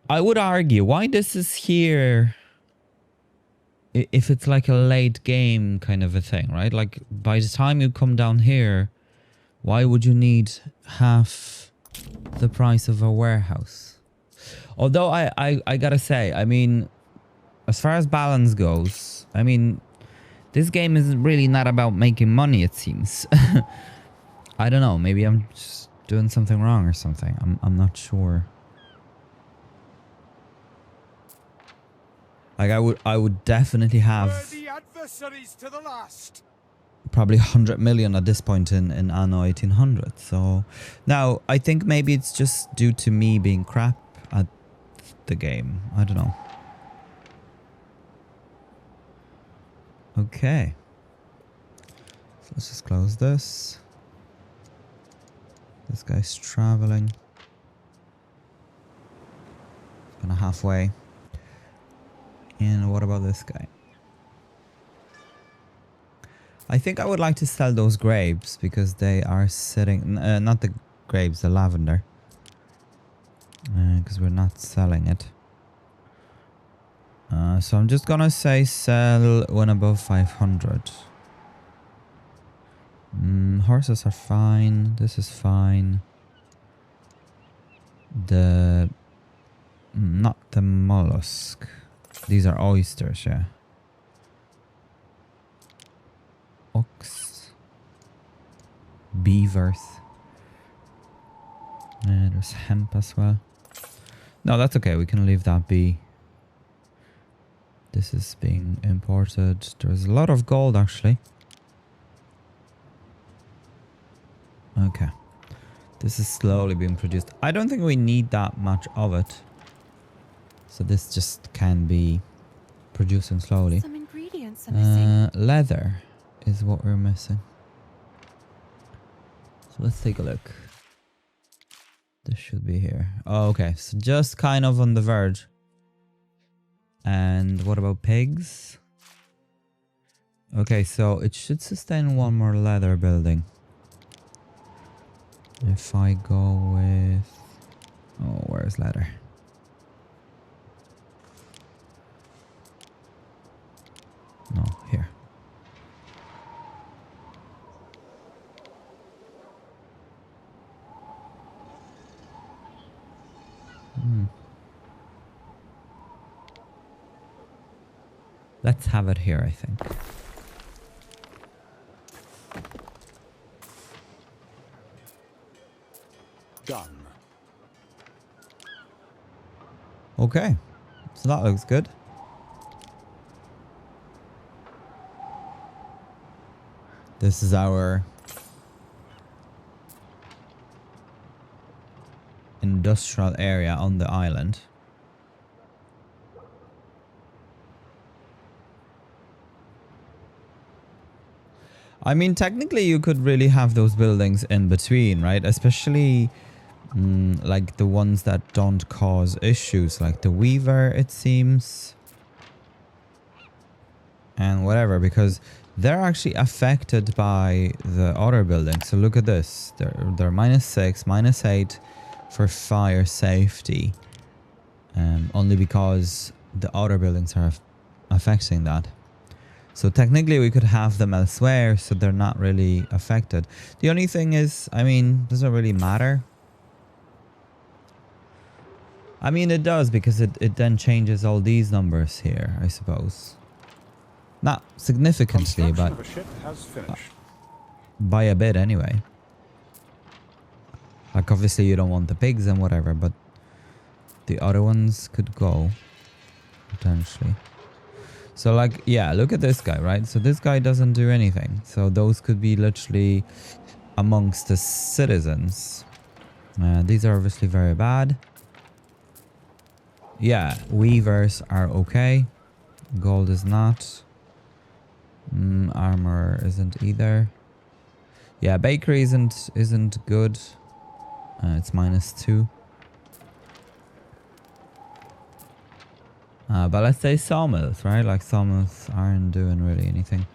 I would argue why this is here if it's like a late game kind of a thing, right? Like by the time you come down here, why would you need half the price of a warehouse? Although I gotta say, I mean, as far as balance goes, I mean, this game is really not about making money, it seems. I don't know, maybe I'm just doing something wrong or something. I'm not sure. Like I would definitely have Worthy adversaries to the last. probably 100 million at this point in Anno 1800. So now I think maybe it's just due to me being crap at the game. I don't know. Okay. So let's just close this. This guy's traveling. Kind of halfway. And what about this guy? I think I would like to sell those grapes because they are sitting... not the grapes, the lavender. Because we're not selling it. So I'm just gonna say sell when above 500. Horses are fine. This is fine. Not the mollusk. These are oysters, yeah. Ox. Beavers. There's hemp as well. No, that's okay. We can leave that be. This is being imported. There's a lot of gold, actually. Okay. This is slowly being produced. I don't think we need that much of it. So this just can be producing slowly. Some ingredients are missing. Leather is what we're missing. So let's take a look. This should be here. Oh, okay. So just kind of on the verge. And what about pigs? Okay, so it should sustain one more leather building. If I go with... Oh, where's leather? No, here. Let's have it here, I think. Done. Okay, so that looks good. This is our industrial area on the island. I mean, technically you could really have those buildings in between, right? Especially like the ones that don't cause issues, like the Weaver, it seems. And whatever, because they're actually affected by the other buildings. So look at this. They're -6, -8 for fire safety. Only because the other buildings are affecting that. So technically we could have them elsewhere so they're not really affected. The only thing is, I mean, does it really matter? I mean, it does because it then changes all these numbers here, I suppose. Not significantly, but Construction of a ship has finished. by a bit anyway. Like obviously you don't want the pigs and whatever, but the other ones could go potentially. So like, yeah, look at this guy, right? So this guy doesn't do anything. So those could be literally amongst the citizens. These are obviously very bad. Yeah, weavers are okay. Gold is not. Armor isn't either. Yeah, bakery isn't good. It's -2. But let's say sawmills, right? Like sawmills aren't doing really anything.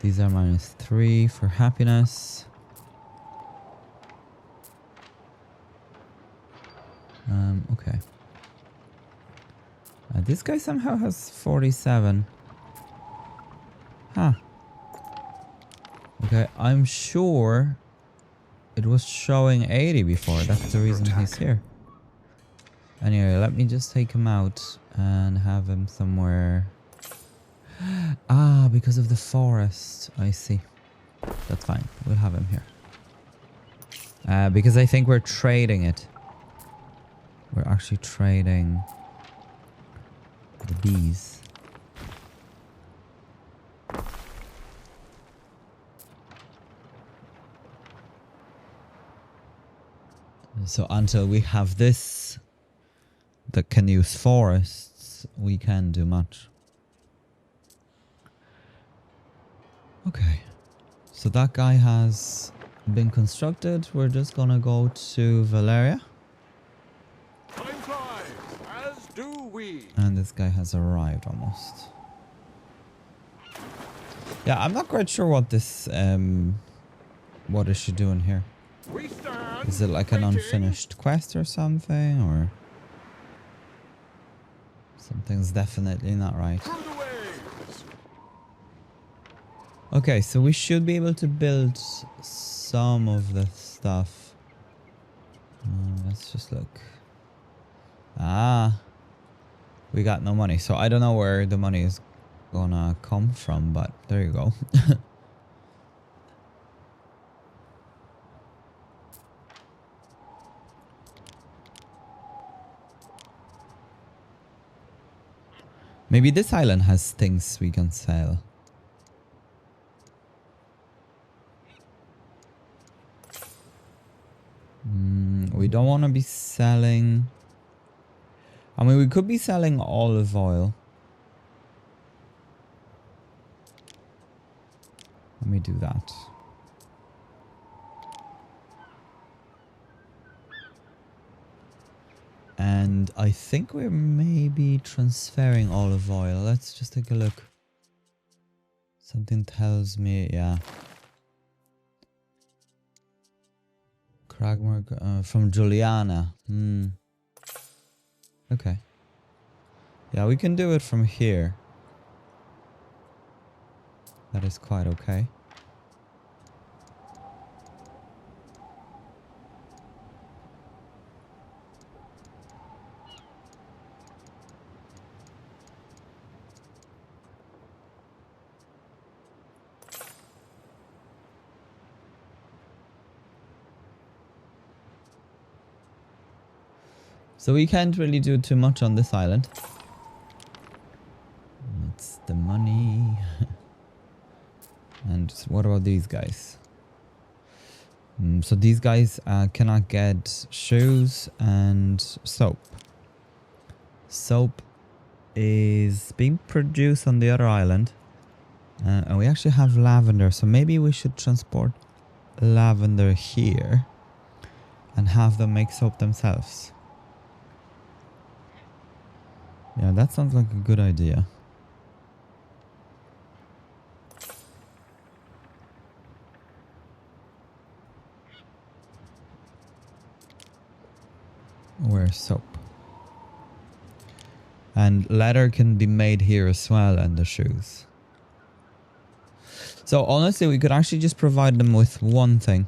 These are -3 for happiness. Okay. This guy somehow has 47. Huh. Okay, I'm sure it was showing 80 before. That's the reason he's here. Anyway, let me just take him out and have him somewhere. Ah, because of the forest. I see. That's fine. We'll have him here. Because I think we're trading it. We're actually trading the bees. So until we have this that can use forests, we can do much. Okay. So that guy has been constructed. We're just gonna go to Valeria. Time flies, as do we. And this guy has arrived almost. Yeah, I'm not quite sure what this what is she doing here? We stand. Is it like an waiting. unfinished quest or something, or something's definitely not right? Through the waves. Okay, so we should be able to build some of the stuff. Let's just look. Ah, we got no money, so I don't know where the money is gonna come from, but there you go. Maybe this island has things we can sell. We don't want to be selling... I mean, we could be selling olive oil. Let me do that. And I think we're maybe transferring olive oil. Let's just take a look. Something tells me, yeah. Cragmore from Juliana. Okay. Yeah, we can do it from here. That is quite okay. So we can't really do too much on this island. It's the money. And what about these guys? So these guys cannot get shoes and soap. Soap is being produced on the other island. And we actually have lavender. So maybe we should transport lavender here. And have them make soap themselves. Yeah, that sounds like a good idea. Where's soap? And leather can be made here as well, and the shoes. So honestly, we could actually just provide them with one thing.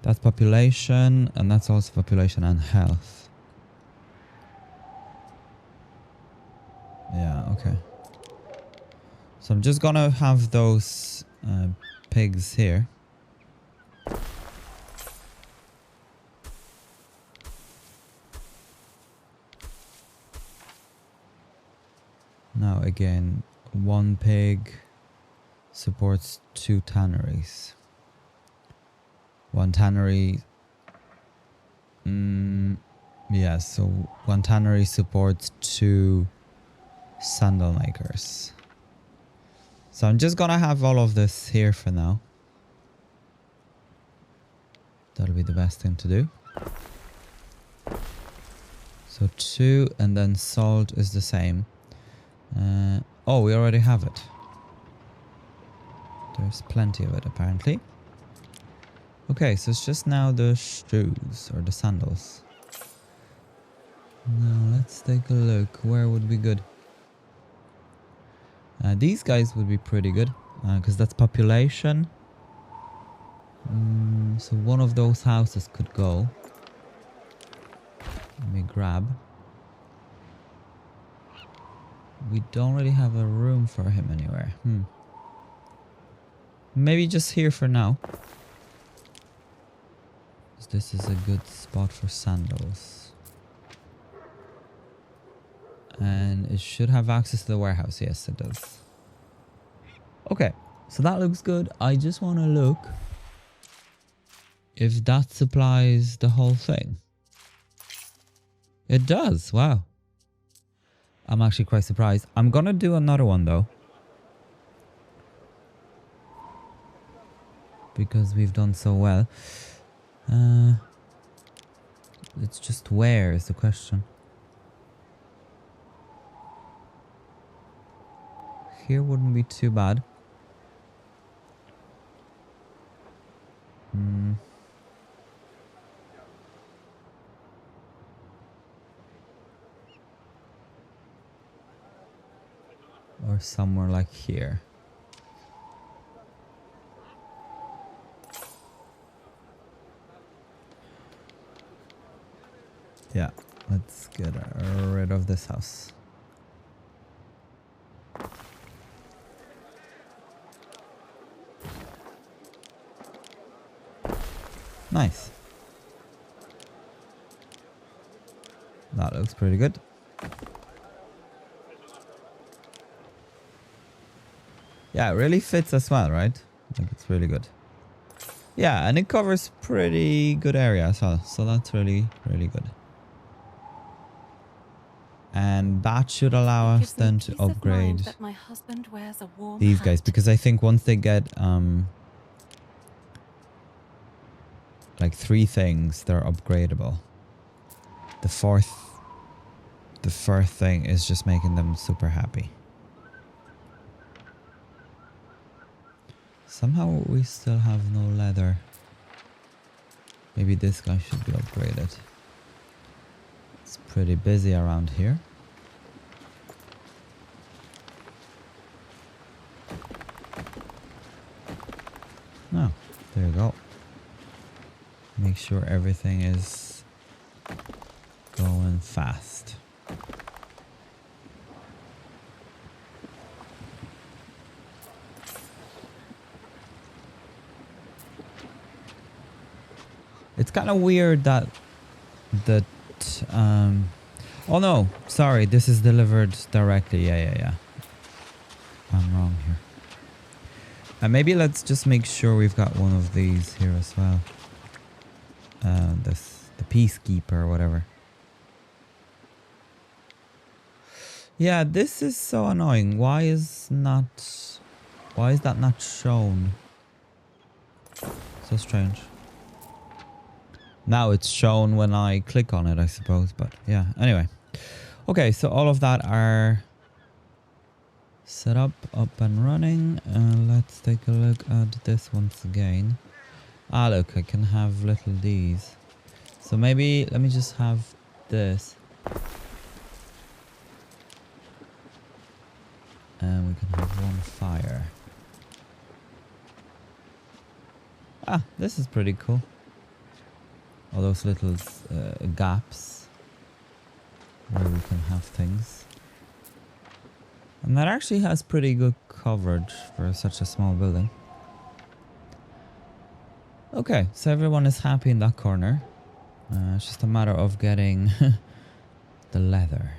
That's population, and that's also population and health. Yeah, okay. So I'm just gonna have those pigs here. Now again, one pig supports 2 tanneries. One tannery... yeah, so 1 tannery supports 2 sandal makers. So I'm just gonna have all of this here for now. That'll be the best thing to do. So 2, and then salt is the same. Oh, we already have it. There's plenty of it apparently. Okay, so it's just now the shoes or the sandals. Now let's take a look. Where would be good? These guys would be pretty good because that's population. So one of those houses could go. Let me grab. We don't really have a room for him anywhere. Maybe just here for now. This is a good spot for sandals. And it should have access to the warehouse. Yes, it does. Okay, so that looks good. I just want to look if that supplies the whole thing. It does. Wow. I'm actually quite surprised. I'm going to do another one though. Because we've done so well. It's just where is the question. Here wouldn't be too bad. Or somewhere like here. Yeah, let's get rid of this house. Nice. That looks pretty good. Yeah, it really fits as well, right? I think it's really good. Yeah, and it covers pretty good area as well. So that's really, really good. And that should allow us then to upgrade these guys. Because I think once they get like 3 things, they're upgradable. The fourth thing is just making them super happy. Somehow we still have no leather. Maybe this guy should be upgraded. It's pretty busy around here. Oh, there you go. Make sure everything is going fast. It's kind of weird that oh no, sorry, this is delivered directly. Yeah. I'm wrong here. And maybe let's just make sure we've got one of these here as well. The peacekeeper or whatever. Yeah, this is so annoying. Why is that not shown? So strange. Now it's shown when I click on it, I suppose, but yeah, anyway. Okay, so all of that are set up and running. Let's take a look at this once again. Ah, look, I can have little D's. So maybe, let me just have this. And we can have 1 fire. Ah, this is pretty cool. All those little gaps where we can have things. And that actually has pretty good coverage for such a small building. Okay, so everyone is happy in that corner. It's just a matter of getting the leather.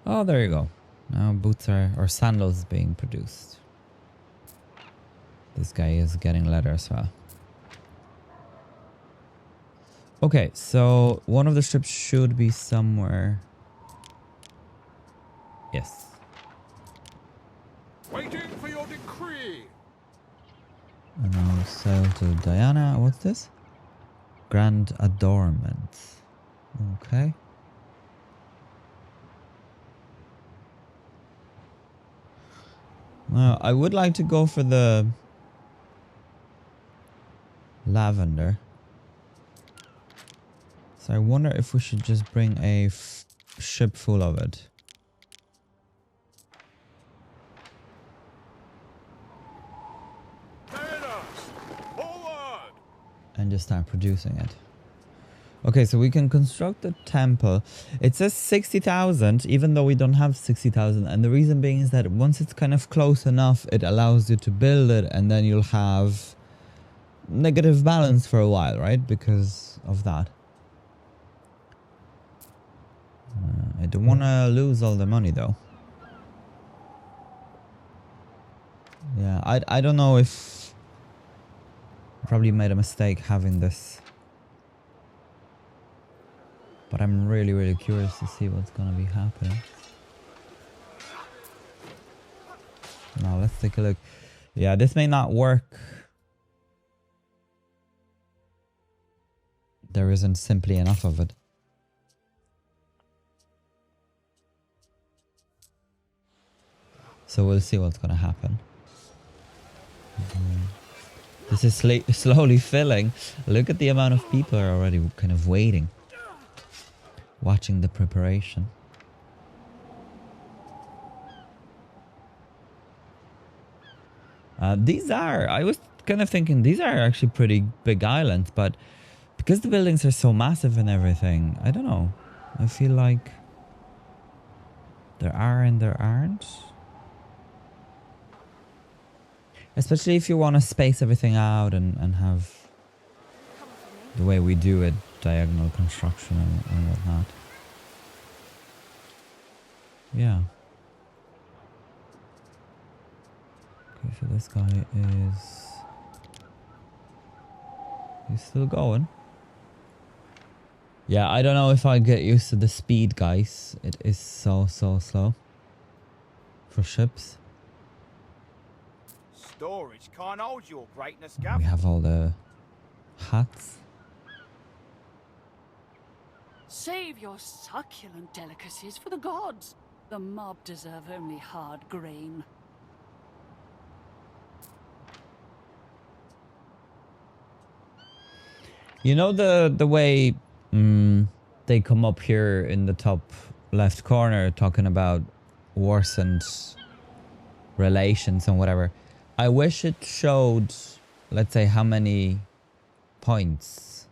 Oh, there you go. Now boots are, or sandals being produced. This guy is getting leather as well. Okay, so one of the ships should be somewhere. Yes. Waiting for your decree. And I'll sail to Diana. What's this? Grand Adornment. Okay. Now, I would like to go for the lavender. So I wonder if we should just bring a ship full of it. And just start producing it. Okay, so we can construct a temple. It says 60,000, even though we don't have 60,000. And the reason being is that once it's kind of close enough, it allows you to build it, and then you'll have negative balance for a while, right? Because of that. I don't want to lose all the money though. Yeah, I don't know if... Probably made a mistake having this. But I'm really curious to see what's gonna be happening. Now let's take a look. Yeah, this may not work. There isn't simply enough of it. So we'll see what's gonna happen. This is slowly filling. Look at the amount of people are already kind of waiting. Watching the preparation. These are, I was kind of thinking these are actually pretty big islands, but because the buildings are so massive and everything, I don't know. I feel like there are and there aren't. Especially if you want to space everything out and have the way we do it, diagonal construction and whatnot. Yeah. Okay, so this guy is... He's still going. Yeah, I don't know if I get used to the speed, guys. It is so slow. For ships. Storage can't hold your greatness, We Gav. have all the hats. Save your succulent delicacies for the gods. The mob deserve only hard grain. You know the way they come up here in the top left corner talking about worsened relations and whatever. I wish it showed, let's say, how many points.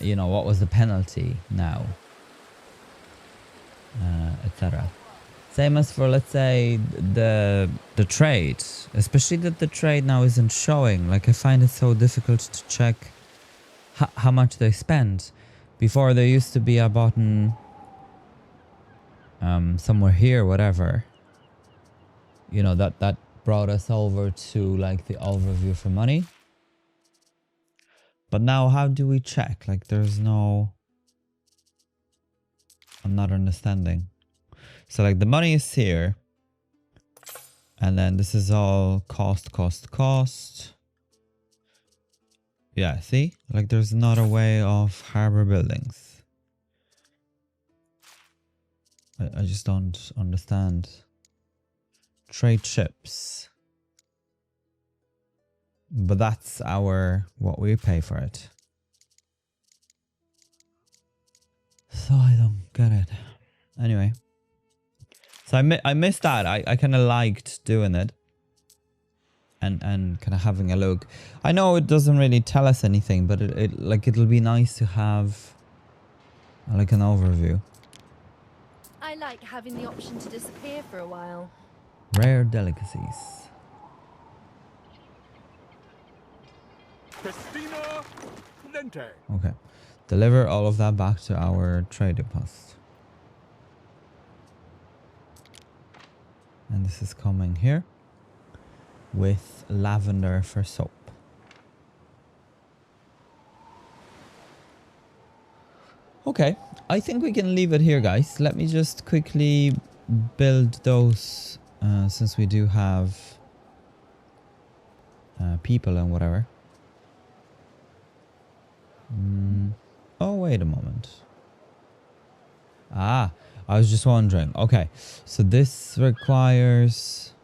You know, what was the penalty now, etc. Same as for, let's say, the trade, especially that the trade now isn't showing. Like, I find it so difficult to check how much they spend. Before there used to be a button somewhere here, whatever. You know, that brought us over to like the overview for money. But now how do we check? Like, there's no... I'm not understanding. So like the money is here. And then this is all cost. Yeah, see? Like there's not a way of harbor buildings. I just don't understand. Trade ships. But that's what we pay for it. So I don't get it. Anyway. So I missed that. I kind of liked doing it. and kind of having a look. I know it doesn't really tell us anything, but it'll be nice to have like an overview. I like having the option to disappear for a while. Rare delicacies. Festina Lente. Okay. Deliver all of that back to our trading post. And this is coming here with lavender for soap. Okay, I think we can leave it here, guys. Let me just quickly build those since we do have people and whatever. Oh, wait a moment. Ah, I was just wondering. Okay, so this requires...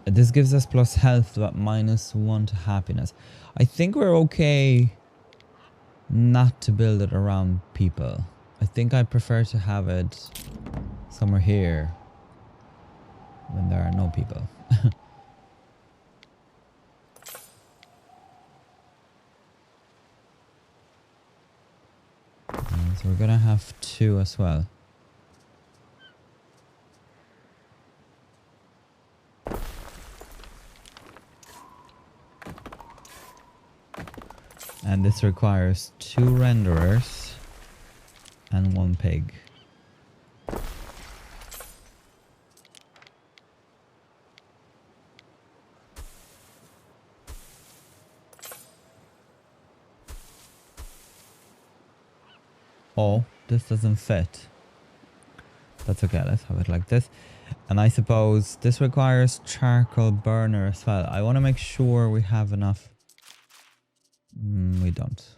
This gives us plus health, but -1 to happiness. I think we're okay not to build it around people. I think I prefer to have it somewhere here when there are no people. So we're gonna have 2 as well. And this requires 2 renderers and 1 pig. Oh, this doesn't fit. That's okay, let's have it like this. And I suppose this requires charcoal burner as well. I want to make sure we have enough. We don't.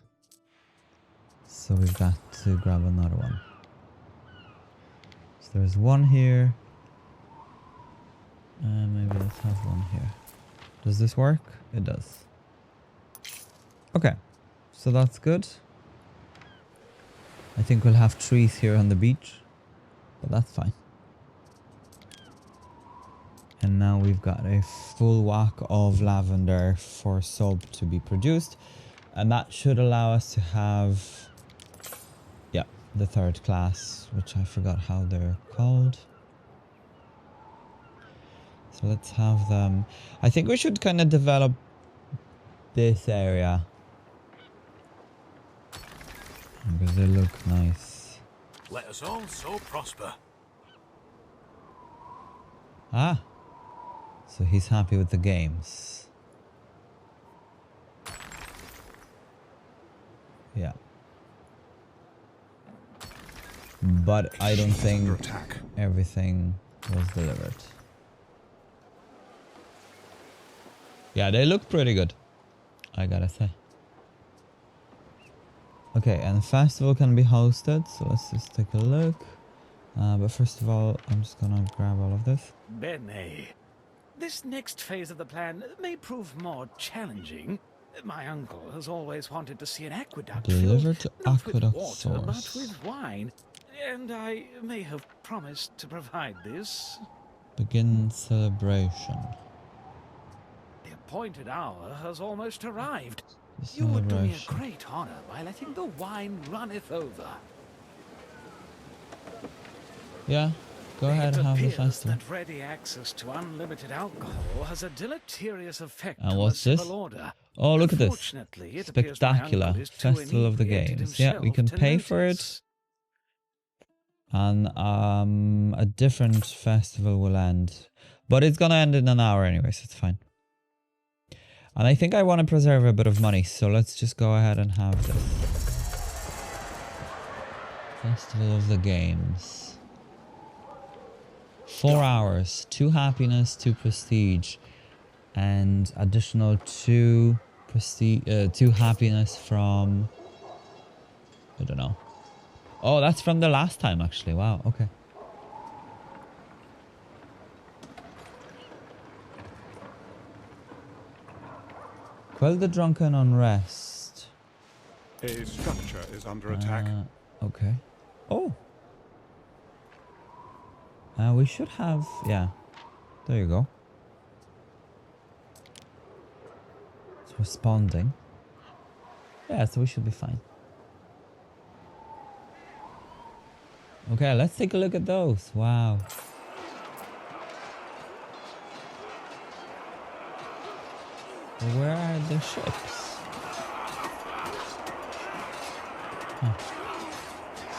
So we've got to grab another one. So there's 1 here. And maybe let's have 1 here. Does this work? It does. Okay, so that's good. I think we'll have trees here on the beach, but that's fine. And now we've got a full whack of lavender for soap to be produced. And that should allow us to have, yeah, the 3rd class, which I forgot how they're called. So let's have them. I think we should kind of develop this area, because they look nice. Let us all so prosper. Ah, so he's happy with the games. Yeah. But I don't think everything was delivered. Yeah, they look pretty good, I gotta say. Okay, and the festival can be hosted, so let's just take a look. But first of all, I'm just gonna grab all of this. Bene. This next phase of the plan may prove more challenging. My uncle has always wanted to see an aqueduct Delivered to filled, not with aqueduct water, but source. with wine. And I may have promised to provide this. Begin celebration. The appointed hour has almost arrived. The You would do me a celebration. great honor by letting the wine runneth over. Yeah, go ahead and have the It appears festival. that ready access to unlimited alcohol has a deleterious effect And on what's the this? civil order. Oh, look at this. Unfortunately, it appears my Spectacular. uncle is too Festival of the inebriated Games. Yeah, we himself can to pay for notice. it. And a different festival will end. But it's gonna end in an hour anyway, so it's fine. And I think I want to preserve a bit of money, so let's just go ahead and have this. Festival of the Games. 4 hours, 2 happiness, 2 prestige, and additional 2 prestige, 2 happiness from, I don't know. Oh, that's from the last time actually. Wow, okay. Quell the drunken unrest. A structure is under attack. Okay. Oh. We should have, yeah. There you go. It's responding. Yeah, so we should be fine. Okay, let's take a look at those. Wow. Where are the ships? Huh.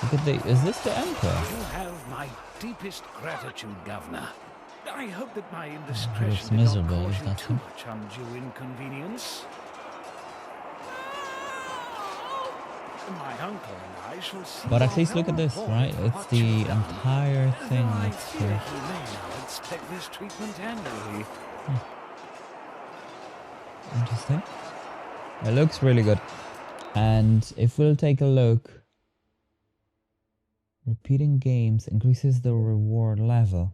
Look at the... Is this the Emperor? You have my deepest gratitude, Governor. I hope that my looks indiscretion did not miserable, cause if you that's too him. much undue inconvenience. My uncle and I shall see. But at your least look at this, whole right? board It's what the you've done. entire thing Though I that's fear here. he may now expect this treatment annually. Interesting. It looks really good. And if we'll take a look, repeating games increases the reward level.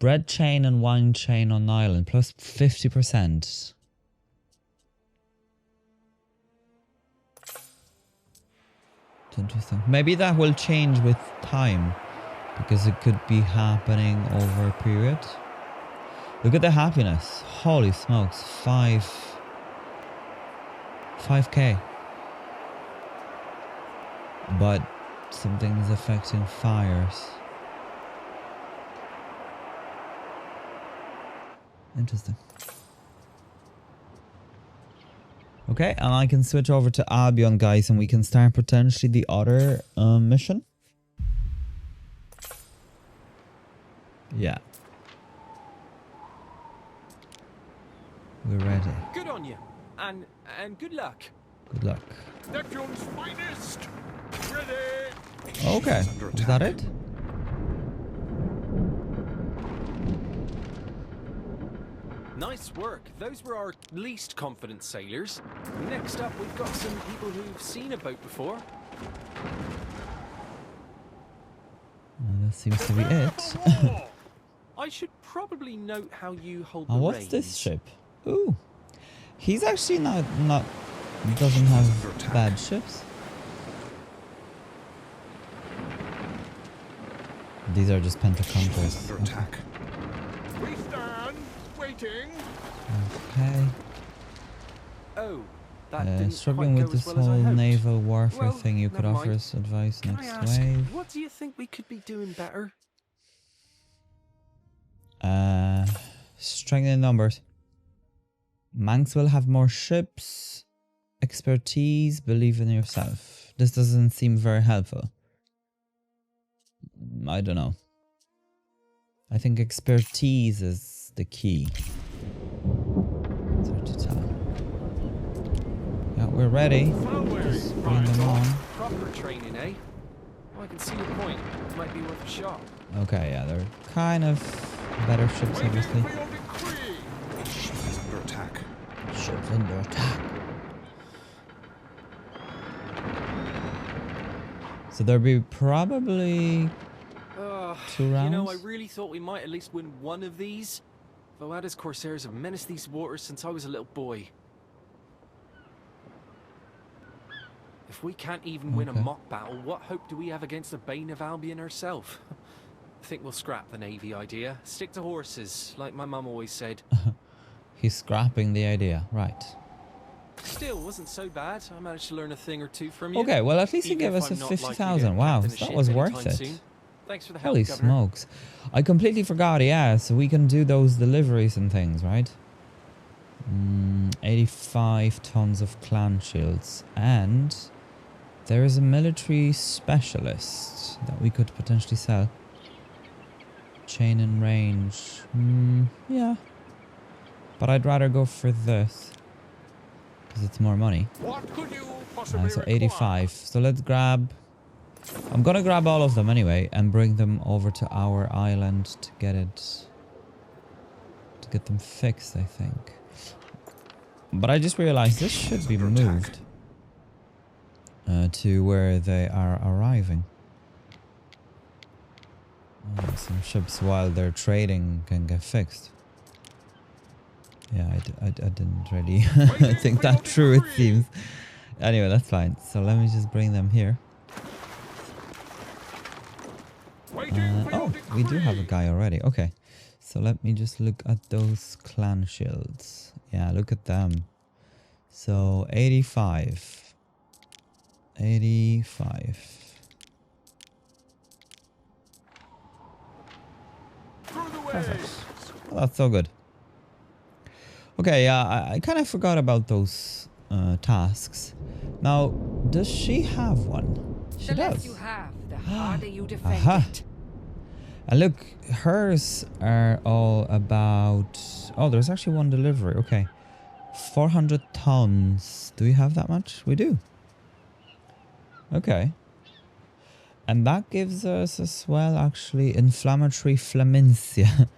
Bread chain and wine chain on island plus 50%. It's interesting. Maybe that will change with time because it could be happening over a period. Look at the happiness. Holy smokes. 5k. But something is affecting fires. Interesting. Okay, and I can switch over to Albion, guys, and we can start potentially the other mission. Yeah. We're ready. Good on you. And good luck. Good luck. Neptune's finest! Ready! Okay, is that it? Nice work. Those were our least confident sailors. Next up, we've got some people who've seen a boat before. That seems to be it. I should probably note how you hold the Oh, what's reins. this ship? Ooh. He's actually not doesn't have bad ships. These are just pentaconters. Under attack. We stand, waiting. Okay. Oh, that didn't Struggling quite with go as this well as I whole hoped. naval warfare Well, thing, you could never offer mind. us advice Can I next ask, wave. what do you think we could be doing better? Strengthening numbers. Manx will have more ships. Expertise, believe in yourself. This doesn't seem very helpful. I don't know. I think expertise is the key. It's hard to tell. Yeah, we're ready. Just bring them on. Proper training, eh? Well, I can see your point. It might be worth a shot. Okay, yeah, they're kind of better ships, obviously. For your decree! Ships under attack. Ships under attack. So there'll be probably 2 rounds. You know, I really thought we might at least win one of these. Voada's Corsairs have menaced these waters since I was a little boy. If we can't even win a mock battle, what hope do we have against the Bane of Albion herself? I think we'll scrap the Navy idea. Stick to horses, like my mum always said. He's scrapping the idea, right. Still, wasn't so bad. I managed to learn a thing or two from you. Okay, well at least he Even gave if us I'm a not likely to 50,000. Wow, captain a that ship was anytime worth it. soon. Thanks for the help, Holy Governor. smokes. I completely forgot, yeah, so we can do those deliveries and things, right? 85 tons of clan shields. And there is a military specialist that we could potentially sell. Chain and range. Yeah. But I'd rather go for this. Because it's more money. What could you possibly So require? 85. So let's grab... I'm gonna grab all of them anyway and bring them over to our island to get it... to get them fixed, I think. But I just realized this should be moved to where they are arriving. Some ships while they're trading can get fixed. Yeah, I didn't really think that through, it seems. Anyway, that's fine. So let me just bring them here. Oh, we do have a guy already. Okay. So let me just look at those clan shields. Yeah, look at them. So 85. 85. Perfect. Oh, that's so good. Okay, yeah, I kind of forgot about those tasks. Now, does she have one? She The less does. you have, the harder you defend Aha. it. And look, hers are all about... Oh, there's actually one delivery. Okay. 400 tons. Do we have that much? We do. Okay. And that gives us as well, actually, inflammatory flamencia.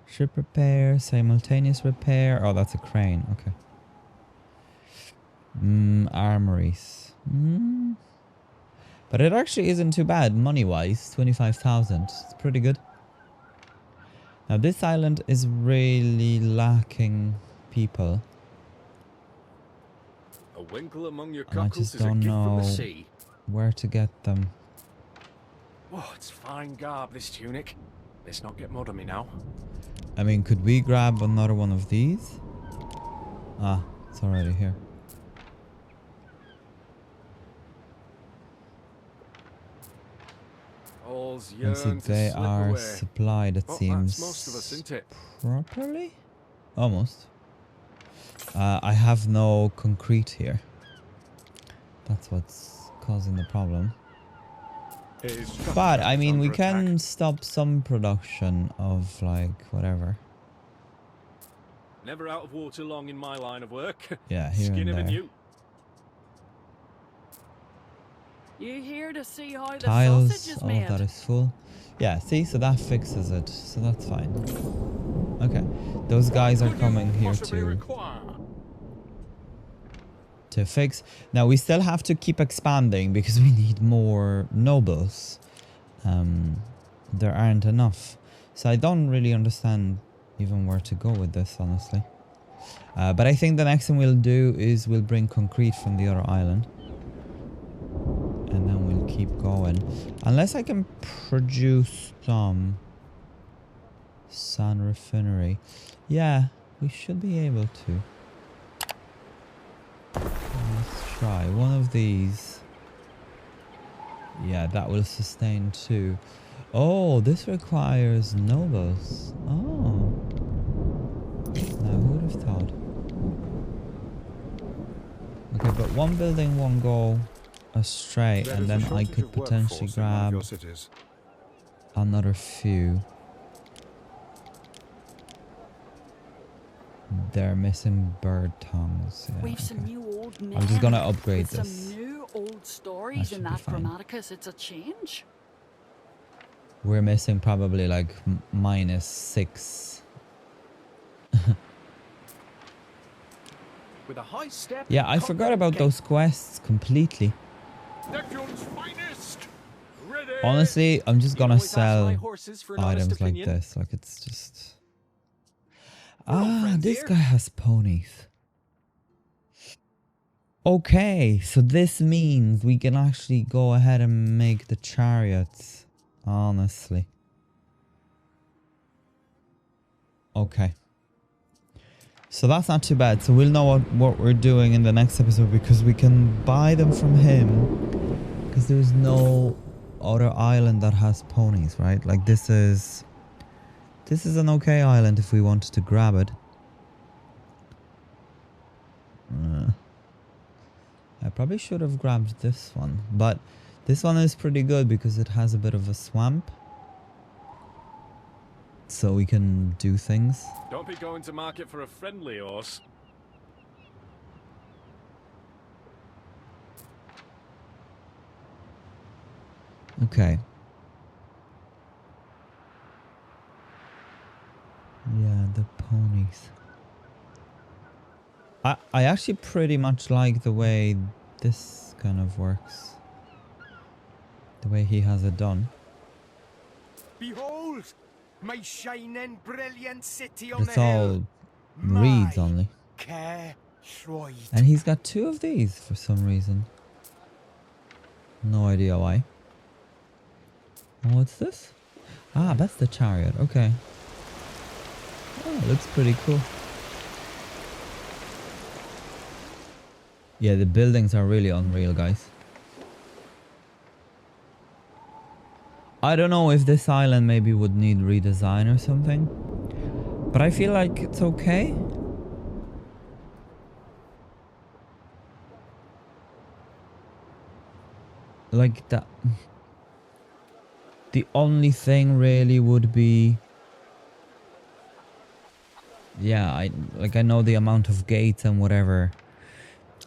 Ship repair, simultaneous repair. Oh, that's a crane. Okay. Armories. But it actually isn't too bad money-wise. 25,000. It's pretty good. Now, this island is really lacking people. A winkle among your And I cockles just is a don't gift from know the sea. where to get them. Oh, it's fine garb, this tunic. Let's not get mud on me now. I mean, could we grab another one of these? Ah, it's already here. All's And see, yearn to they slip are away. supplied, it Well, seems. that's most of us, isn't it? Properly? Almost. I have no concrete here. That's what's causing the problem. But, I mean, we can stop some production of, like, whatever. Never out of water long in my line of work. Yeah, here Skin and of a there. new. You here to see how the Tiles, sausage is all made? of that is full. Yeah, see, so that fixes it. So that's fine. Okay, those guys are coming here to fix. Now we still have to keep expanding because we need more nobles. There aren't enough. So I don't really understand even where to go with this, honestly. But I think the next thing we'll do is we'll bring concrete from the other island. And then we'll keep going. Unless I can produce some sand refinery. Yeah, we should be able to. Let's try one of these. Yeah, that will sustain too. Oh, this requires nobles. Oh. Now, who would have thought? Okay, but one building won't go astray, and then I could potentially grab another few. They're missing bird tongues. Yeah, We've okay. some new old men. I'm just gonna upgrade with this. Some new old stories in should be that fine. Grammaticus. It's a change. We're missing probably like -6. With a high step. Yeah, I forgot about those quests completely. Neptune's finest. Ready. Honestly, I'm just You gonna always ask my sell horses for an honest items like opinion. this. Like, it's just... We're all Ah, friends this here. guy has ponies. Okay, so this means we can actually go ahead and make the chariots. Honestly. Okay. So that's not too bad. So we'll know what we're doing in the next episode because we can buy them from him. Because there's no other island that has ponies, right? Like this is an okay island if we wanted to grab it. I probably should have grabbed this one, but this one is pretty good because it has a bit of a swamp. So we can do things. Don't be going to market for a friendly horse. Okay. Yeah, the ponies. I actually pretty much like the way this kind of works. The way he has it done. Behold, my shining, brilliant city on It's the hill. all reeds only. Care Shroyd. And he's got 2 of these for some reason. No idea why. Oh, what's this? Ah, that's the chariot. Okay. Oh, it looks pretty cool. Yeah, the buildings are really unreal, guys. I don't know if this island maybe would need redesign or something, but I feel like it's okay. Like that. The only thing really would be, yeah, I know the amount of gates and whatever.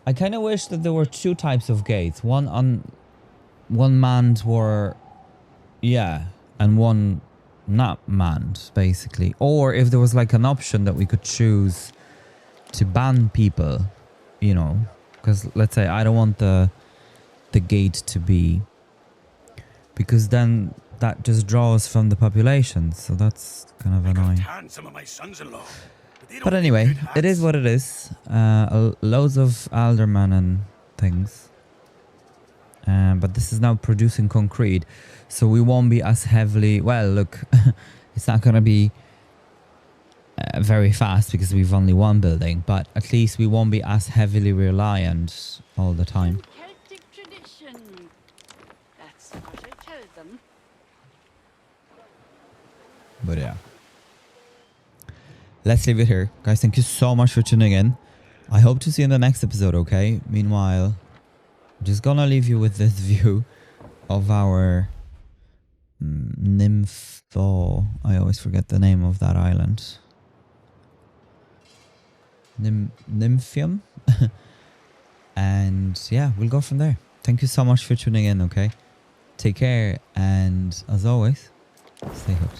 I kind of wish that there were two types of gates. One manned were, yeah, and one not manned, basically. Or if there was like an option that we could choose to ban people, you know, because let's say I don't want the gate to be, because then that just draws from the population, so that's kind of annoying. But anyway, it is what it is. Loads of aldermen and things. But this is now producing concrete, so we won't be as heavily... Well, look, it's not going to be very fast because we've only one building, but at least we won't be as heavily reliant all the time. Celtic tradition. That's what I told them. But yeah. Let's leave it here. Guys, thank you so much for tuning in. I hope to see you in the next episode, okay? Meanwhile, I'm just gonna leave you with this view of our Nympho. I always forget the name of that island. Nymphium? And yeah, we'll go from there. Thank you so much for tuning in, okay? Take care, and as always, stay hooked.